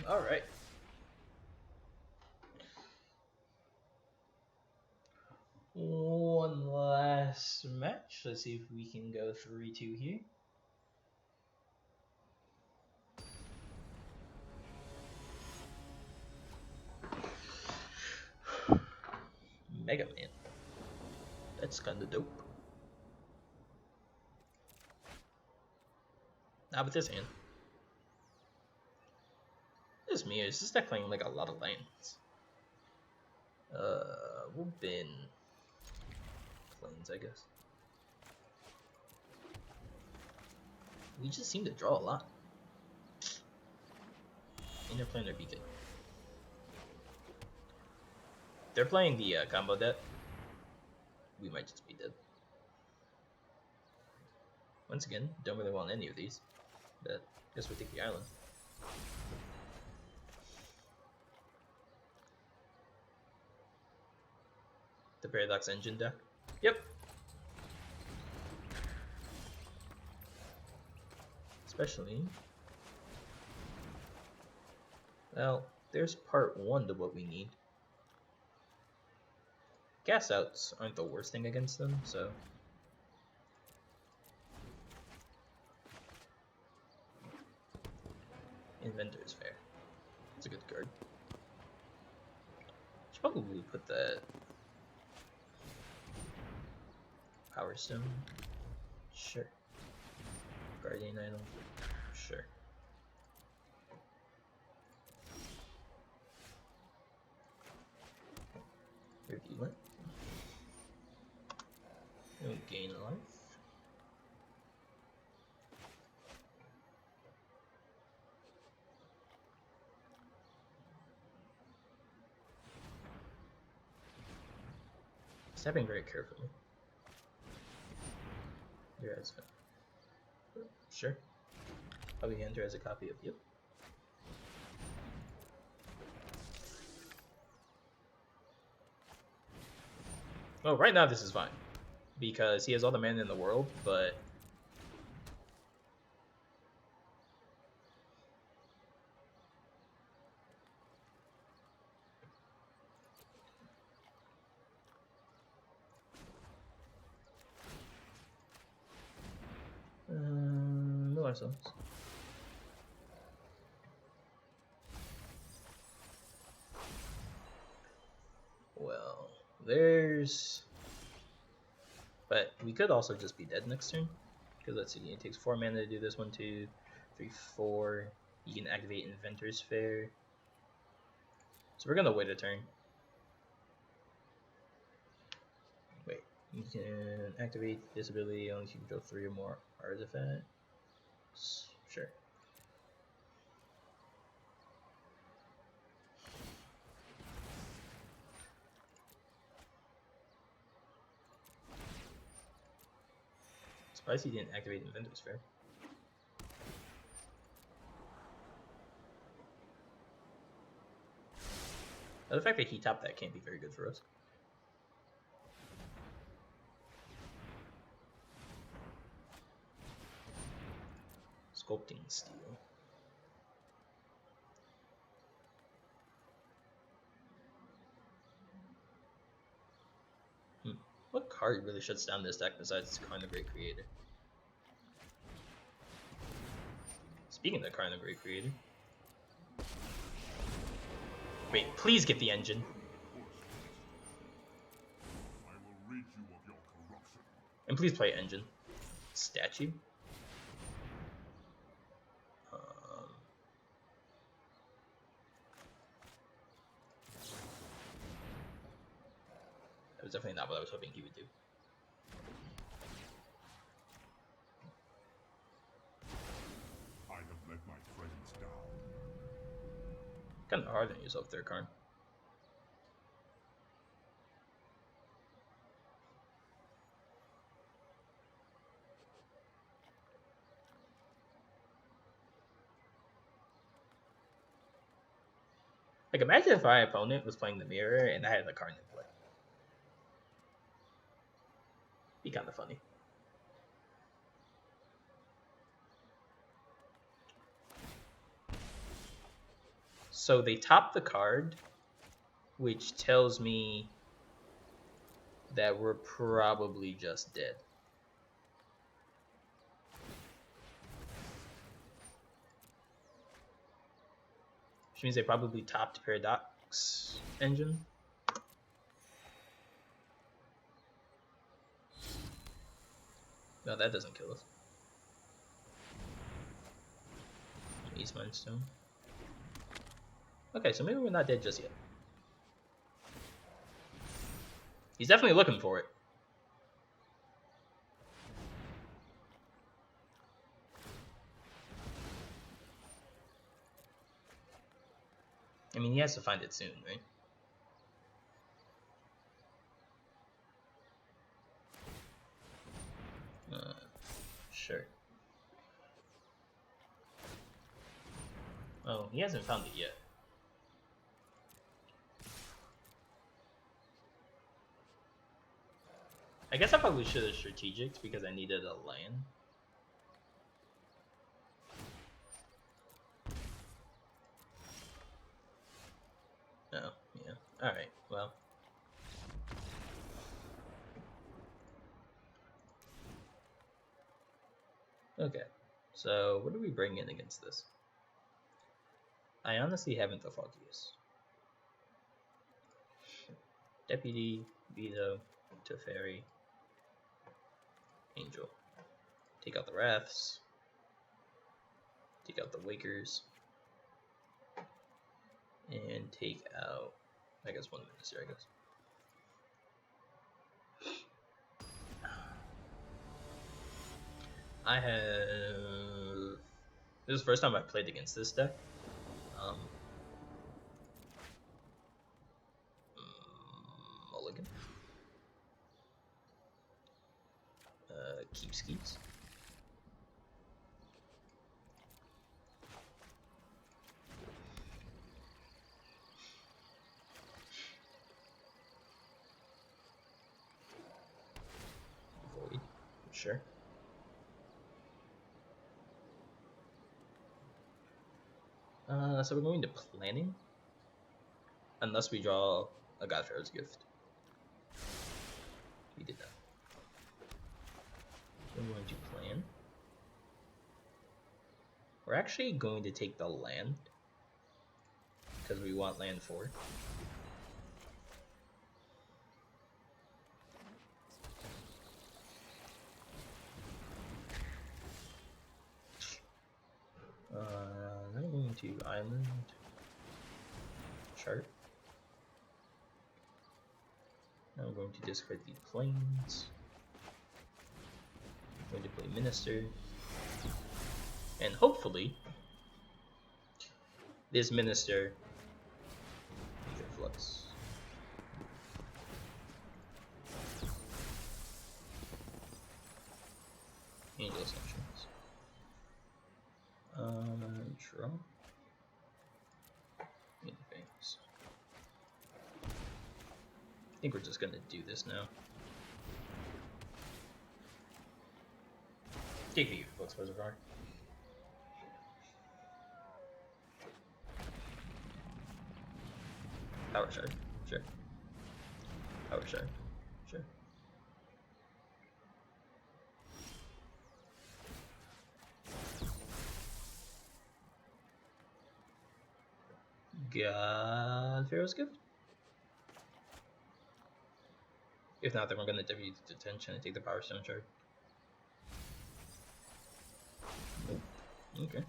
All right. One last match. Let's see if we can go 3-2 here. Mega Man. That's kinda dope. Now with this hand. This is me. Is this deck playing like a lot of lands? We'll bin planes, I guess. We just seem to draw a lot. Interplanar Beacon. They're playing the combo deck. We might just be dead. Once again, don't really want any of these, but I guess we'll take the island. The Paradox Engine deck. Yep. Especially. Well, there's part 1 to what we need. Gas outs aren't the worst thing against them, so. Inventor's Fair. It's a good card. Should probably put that. Power Stone. Sure. Guardian Idol. Sure. Review it. We'll gain life. Stepping very carefully. Your eyes. Sure. Probably enter as a copy of you. Well, right now this is fine. Because he has all the mana in the world, but no ourselves. there's... But we could also just be dead next turn. Because let's see, it takes 4 mana to do this. 1, 2, 3, 4. You can activate Inventor's Fair. So we're gonna wait a turn. Wait, you can activate this ability only if you can draw 3 or more artifacts. Sure. Surprised he didn't activate Inventor's Fair. Now, the fact that he topped that can't be very good for us. Sculpting Steel. What card really shuts down this deck besides Karn the Great Creator? Speaking of Karn the Great Creator. Wait, please get the engine. And please play engine. Statue. That was definitely not what I was hoping he would do. I have let my friends down. Kind of hard on yourself there, Karn. Like, imagine if my opponent was playing the mirror and I had the Karn in play. Be kind of funny. So they top the card, which tells me that we're probably just dead. Which means they probably topped Paradox Engine. No, that doesn't kill us. East Mind Stone. Okay, so maybe we're not dead just yet. He's definitely looking for it. I mean, he has to find it soon, right? Sure. Oh, he hasn't found it yet. I guess I probably should have strategic because I needed a land. Oh, yeah. Alright, well. Okay, so what do we bring in against this? I honestly haven't the foggiest. Deputy, Veto, Teferi, Angel. Take out the Wraths. Take out the Wakers. And take out, I guess, one Minister, I guess. I have... This is the first time I've played against this deck. Mulligan. Keep Skeets. Void. Sure. So we're going to planning, unless we draw a Godfather's Gift. We did that. We're going to plan. We're actually going to take the land, because we want land 4. to Island. Chart. Now we're going to discard the planes. I'm going to play Minister. And hopefully, this Minister Ether Flux. Angel Assumptions. Draw. Things. I think we're just gonna do this now. Take the Flux Reservoir. Power Shard, sure. Power Shard, sure. Got Pharaoh's Gift? If not, then we're gonna W Detention and take the Power Stone Shard. Nope. Okay.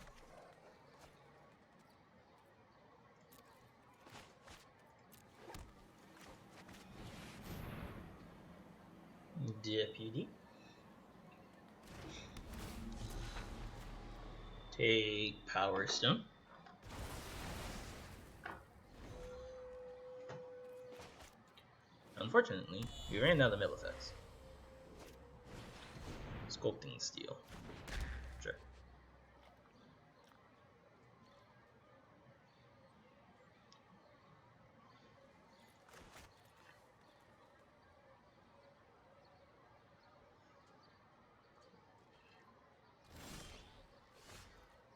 Deputy. Take Power Stone. Unfortunately, we ran out of mill effects. Sculpting Steel. Sure.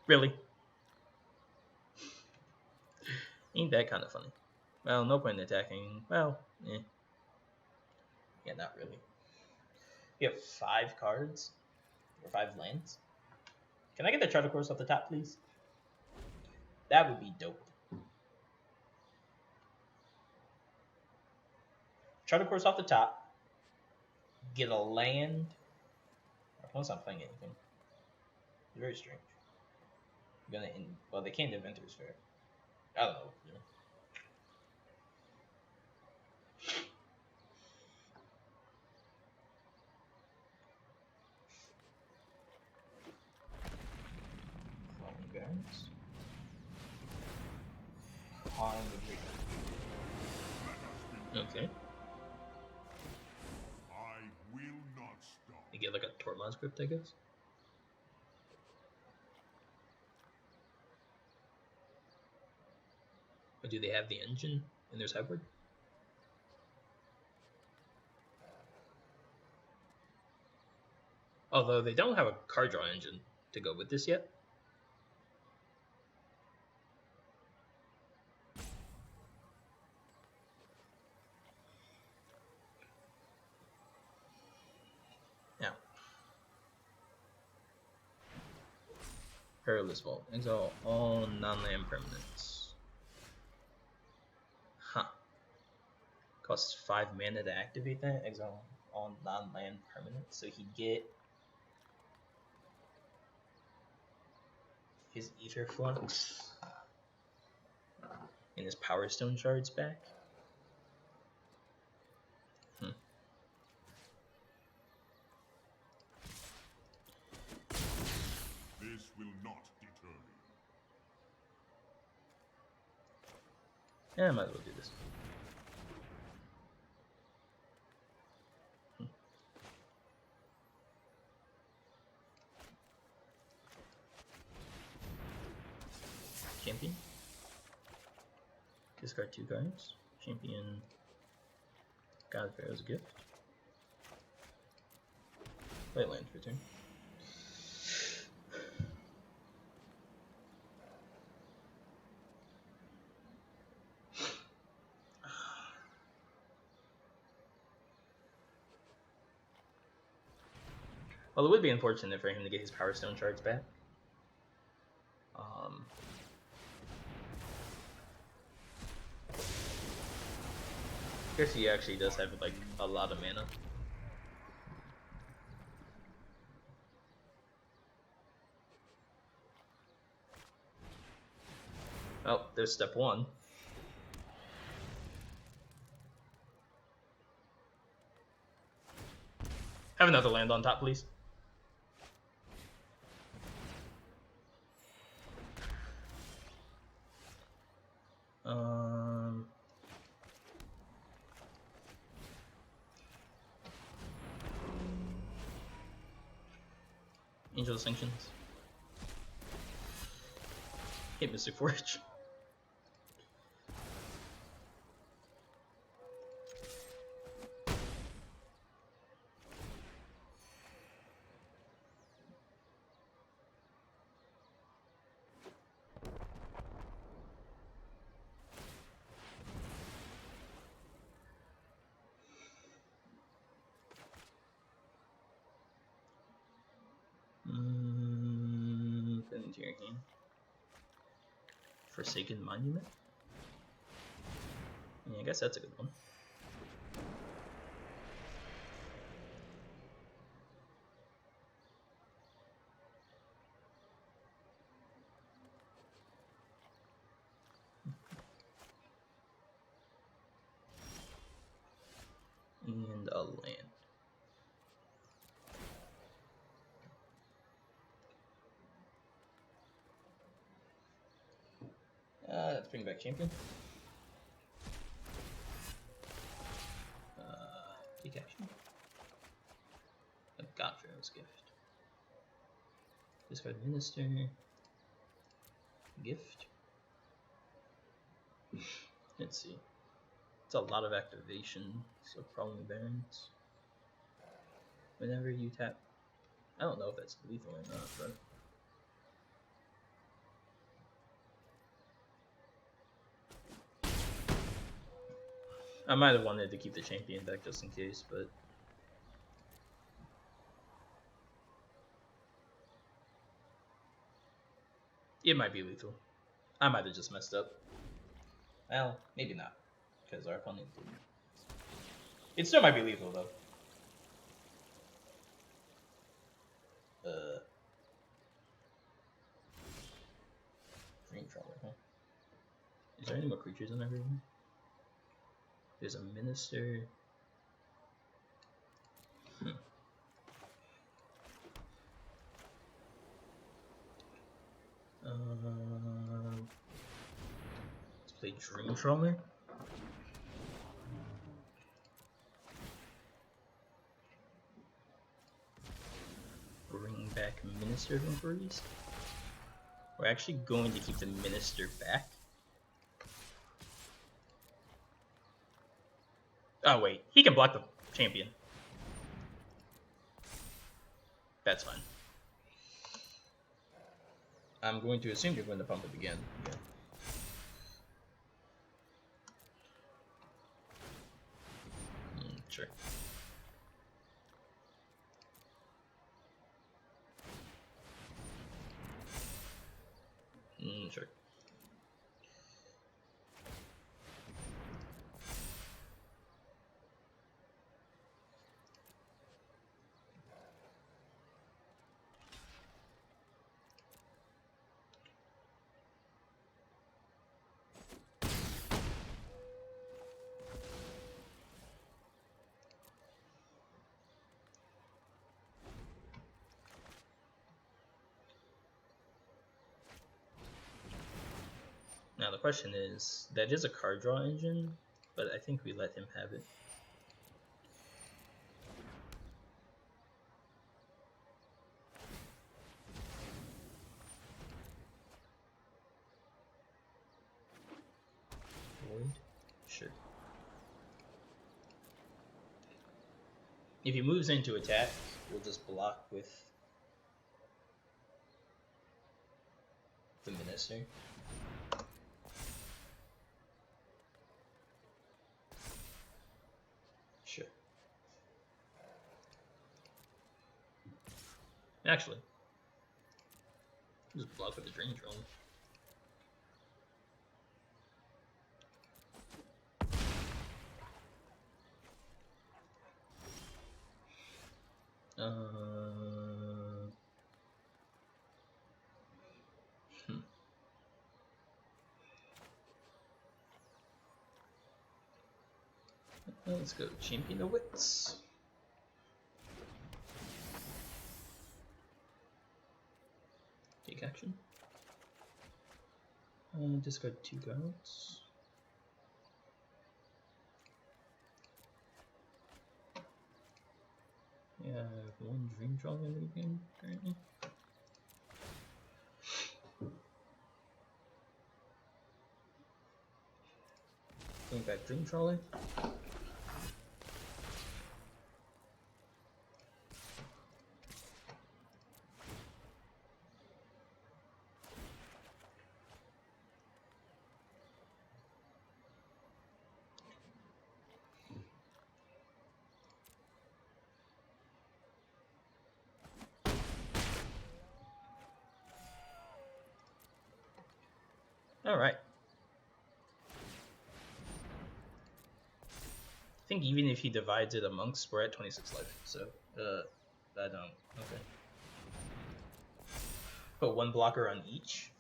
Really? Ain't that kind of funny? Well, no point in attacking. Well, eh. Yeah, not really. You have 5 cards? Or 5 lands? Can I get the Charter Course off the top, please? That would be dope. Charter Course off the top. Get a land. Our opponent's not playing anything. It's very strange. You're gonna well, they can't Inventor's Fair. I don't know. You know. Guys. On the okay. I will not stop. You get like a Tormod's Crypt, I guess. Or do they have the engine in their sideboard? Although they don't have a card draw engine to go with this yet. Now, Perilous Vault. Exile all non-land permanents. Huh. Costs 5 mana to activate that. Exile all non-land permanents. So he'd get his Ether Flux and his Power Stone Shards back. This will not deter me. Yeah, I might as well do this. Champion. Discard 2 cards. Champion. God Pharaoh's Gift. Play land for turn. Well, it would be unfortunate for him to get his Power Stone Shards back. I guess he actually does have like a lot of mana. there's step one. Have another land on top, please. Angel of Sanctions. Hit Mystic Forge. Put it into your hand. Forsaken Monument? Yeah, I guess that's a good one. And a land. Let's bring back champion. Take action. A Godfrey's gift. Discard minister. Gift. Let's see. It's a lot of activation, so probably barons. Whenever you tap. I don't know if that's lethal or not, but. I might have wanted to keep the champion deck just in case, but it might be lethal. I might have just messed up. Well, maybe not, because our opponent didn't. It still might be lethal though. Dream Trawler, huh? Is there any more creatures in everything? There's a minister. Let's play Dream Trawler. Bring back Minister of Inquiries. We're actually going to keep the Minister back. Oh wait, he can block the champion. That's fine. I'm going to assume you're going to pump it again. Yeah. Sure. Sure. Now the question is, that is a card draw engine, but I think we let him have it. Void? Sure. If he moves into attack, we'll just block with the Minister. Sure. Actually, just block with the Dream Drone. Let's go Champion of Wits. Take action. Discard 2 cards. Yeah, I have 1 Dream Trolley in the game currently. Bring back Dream Trolley. Alright. I think even if he divides it amongst, we're at 26 life, so, I don't, okay. Put 1 blocker on each.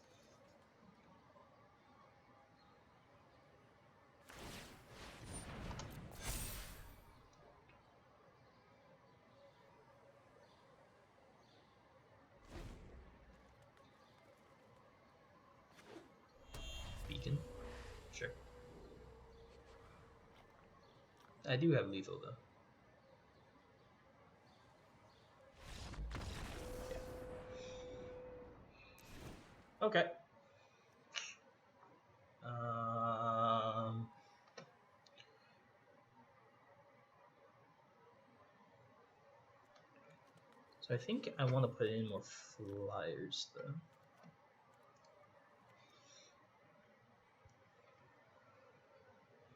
Beacon. Sure. I do have lethal though. Yeah. Okay. So I think I want to put in more flyers though.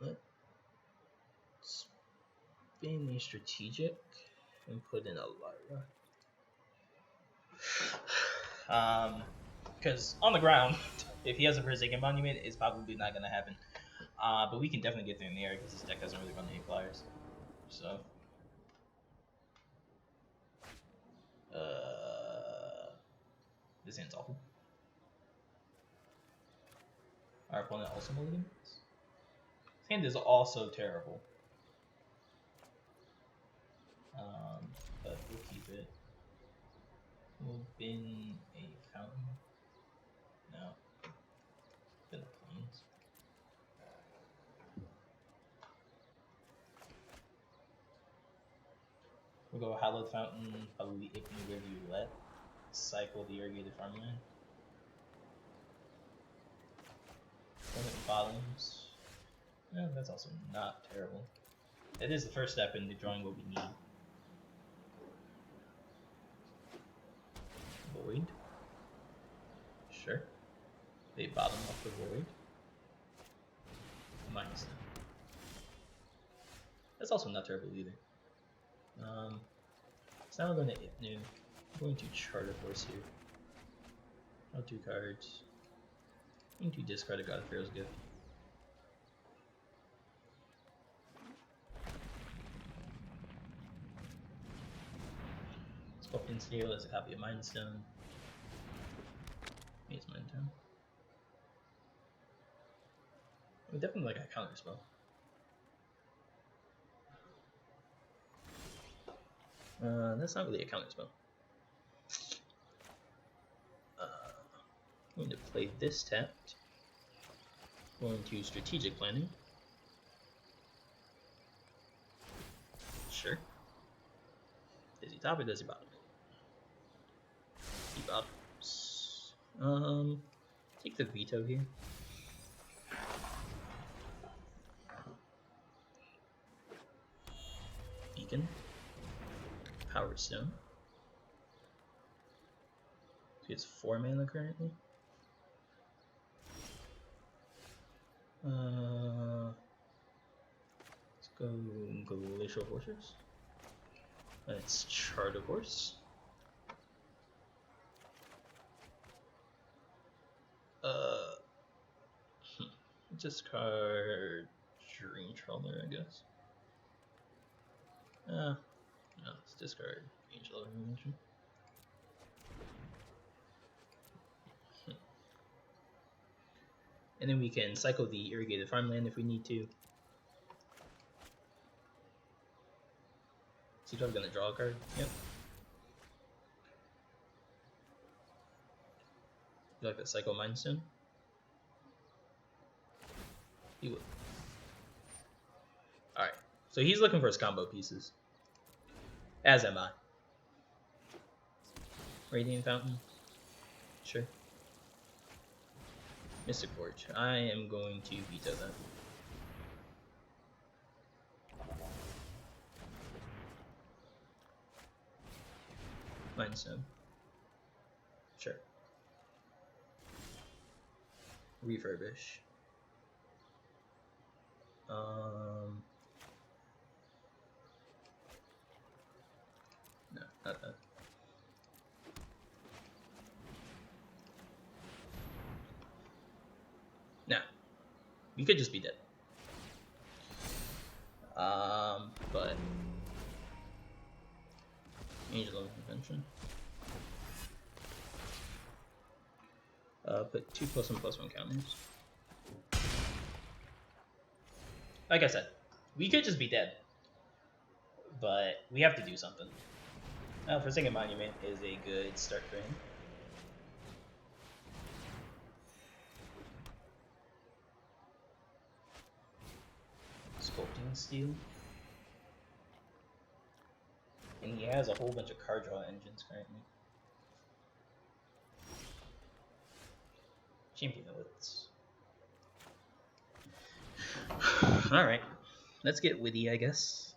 Let's spin a strategic and put in a Lyra. Because on the ground, if he has a Forsaken Monument, it's probably not gonna happen. But we can definitely get there in the air because this deck doesn't really run any flyers. So, this hand's awful. Our opponent also mulligans. This hand is also terrible. But we'll keep it. We'll bin a fountain. No. Bin a plains. We'll go Hallowed Fountain, probably Icky Rivulet. Cycle the Irrigated Farmland. Opponent bottoms. Yeah, that's also not terrible. It is the first step into drawing what we need. Void. Sure. They bottom off the void. Minus them. That's also not terrible either. So now we're going to Ipnu. I'm going to Chart a Horse here. Draw 2 cards. I'm going to discard a God of Pharaoh's Gift. Sculpting Steel as a copy of Mind Stone. It's Mind Stone. I would definitely like a counter spell. That's not really a counter spell. I'm going to play this tapped. Going to Strategic Planning. Sure. Does he top or does he bottom? He bottoms. Take the veto here. Beacon. Power Stone. He has 4 mana currently. Let's go Glacial Fortress. Let's Chart a Horse. Discard Dream Trawler, I guess. No, let's discard Angel of Illumination. And then we can cycle the Irrigated Farmland if we need to. Is he probably gonna draw a card? Yep. You like the Psycho Mind Stone? He would. Alright. So he's looking for his combo pieces. As am I. Radiant Fountain. Sure. Mystic Forge. I am going to veto that. Mind Stone. Sure. Refurbish. No, not that. No. You could just be dead. But Angel of Convention. Put 2+1/+1 counters. Like I said, we could just be dead, but we have to do something. Forsaken Monument is a good start for him. Sculpting Steel. And he has a whole bunch of card draw engines currently. Champion Oaths. Alright. Let's get witty, I guess.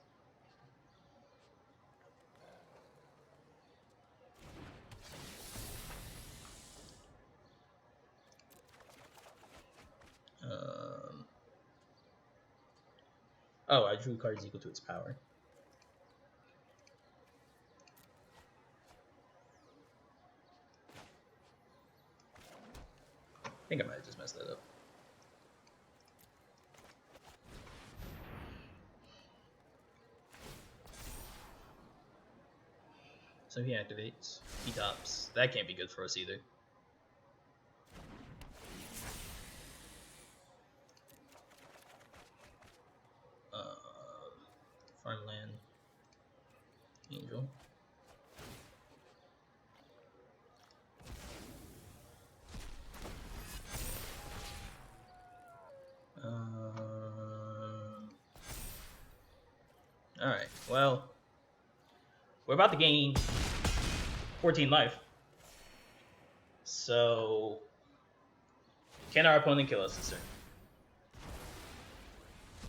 Oh, I drew cards equal to its power. I think I might have just messed that up. So he activates. He tops. That can't be good for us either. Farmland. Angel. Alright, well, we're about to gain 14 life. So, can our opponent kill us this turn?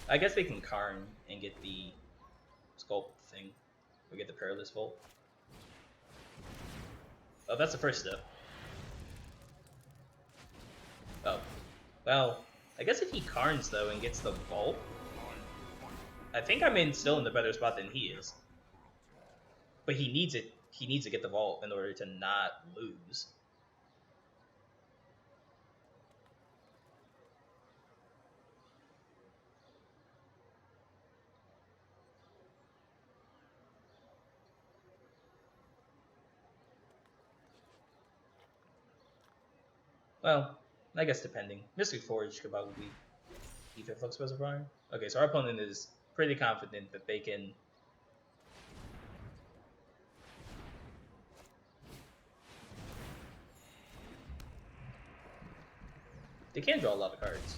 I guess they can Karn and get the Sculpt thing. We get the Perilous Volt. Oh, that's the first step. Oh. Well, I guess if he Karns, though, and gets the Vault, I think I'm still in the better spot than he is. But he needs it. He needs to get the Vault in order to not lose. Well, I guess depending. Mystic Forge could probably Ether Flux Reservoir. Okay, so our opponent is pretty confident that they can... They can draw a lot of cards.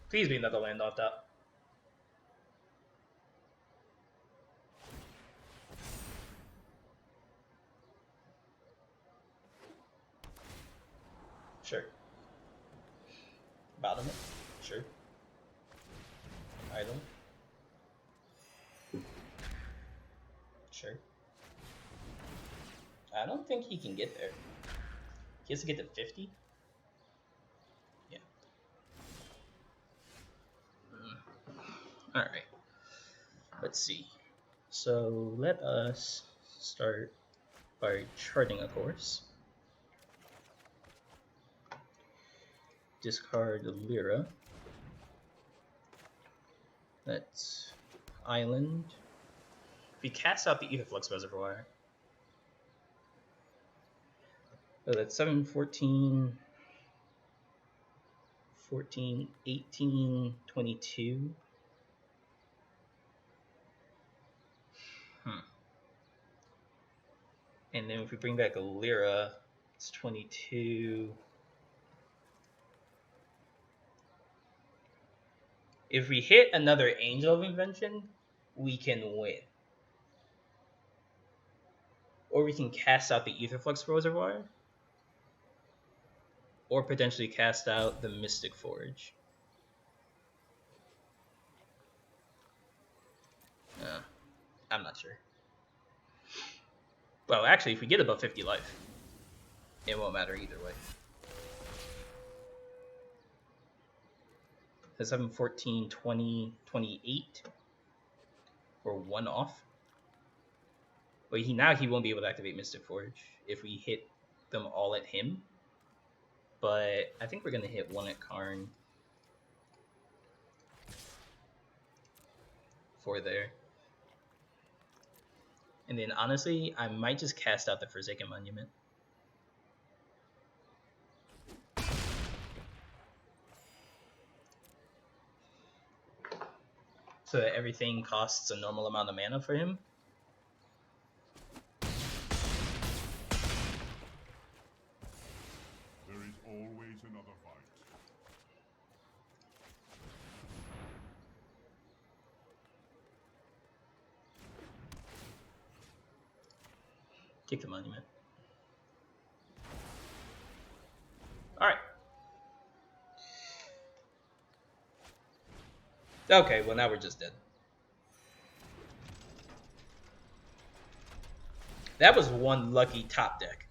Please be another land off top. Sure. Bottom it. Sure. Idle. Sure. I don't think he can get there. He has to get to 50? Yeah. Alright. Let's see. So let us start by charting a course. Discard Lyra. That's Island. If we cast out the Ether Flux Reservoir. Oh, that's 7, 14, 14, 18, 22. And then if we bring back a Lyra, it's 22. If we hit another Angel of Invention, we can win. Or we can cast out the Aetherflux Reservoir. Or potentially cast out the Mystic Forge. I'm not sure. Well, actually, if we get above 50 life, it won't matter either way. 7, 14, 20, 28. Or 1 off. But now he won't be able to activate Mystic Forge if we hit them all at him. But I think we're going to hit 1 at Karn. 4 there. And then honestly, I might just cast out the Forsaken Monument. So that everything costs a normal amount of mana for him. There is always another fight. Kick the monument. Alright. Okay, well now we're just dead. That was one lucky top deck.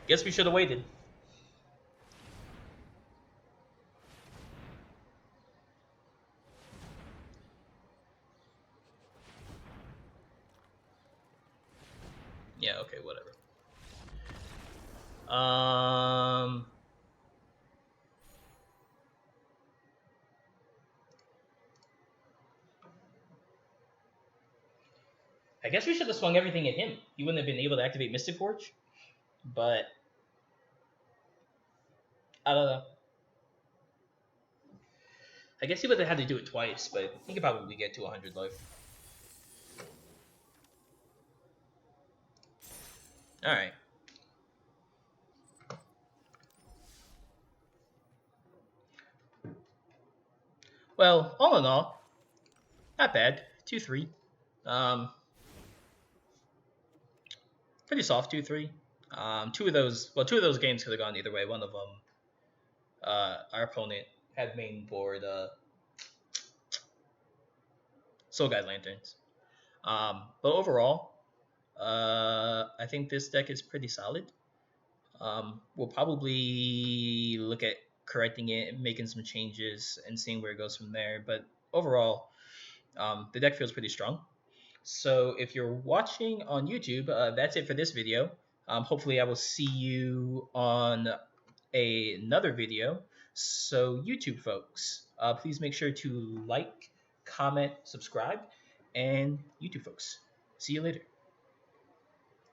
Guess we should have waited. Yeah, okay, whatever. I guess we should have swung everything at him. He wouldn't have been able to activate Mystic Forge. But I don't know. I guess he would have had to do it twice, but he could probably get to 100 life. Alright. Well, all in all, not bad. 2-3. Pretty soft 2-3. Two of those games could have gone either way. One of them, our opponent had main board Soul Guide Lanterns. But overall, I think this deck is pretty solid. We'll probably look at correcting it, making some changes, and seeing where it goes from there. But overall, the deck feels pretty strong. So if you're watching on YouTube, that's it for this video. Hopefully I will see you on another video. So YouTube folks, please make sure to like, comment, subscribe, and YouTube folks, see you later.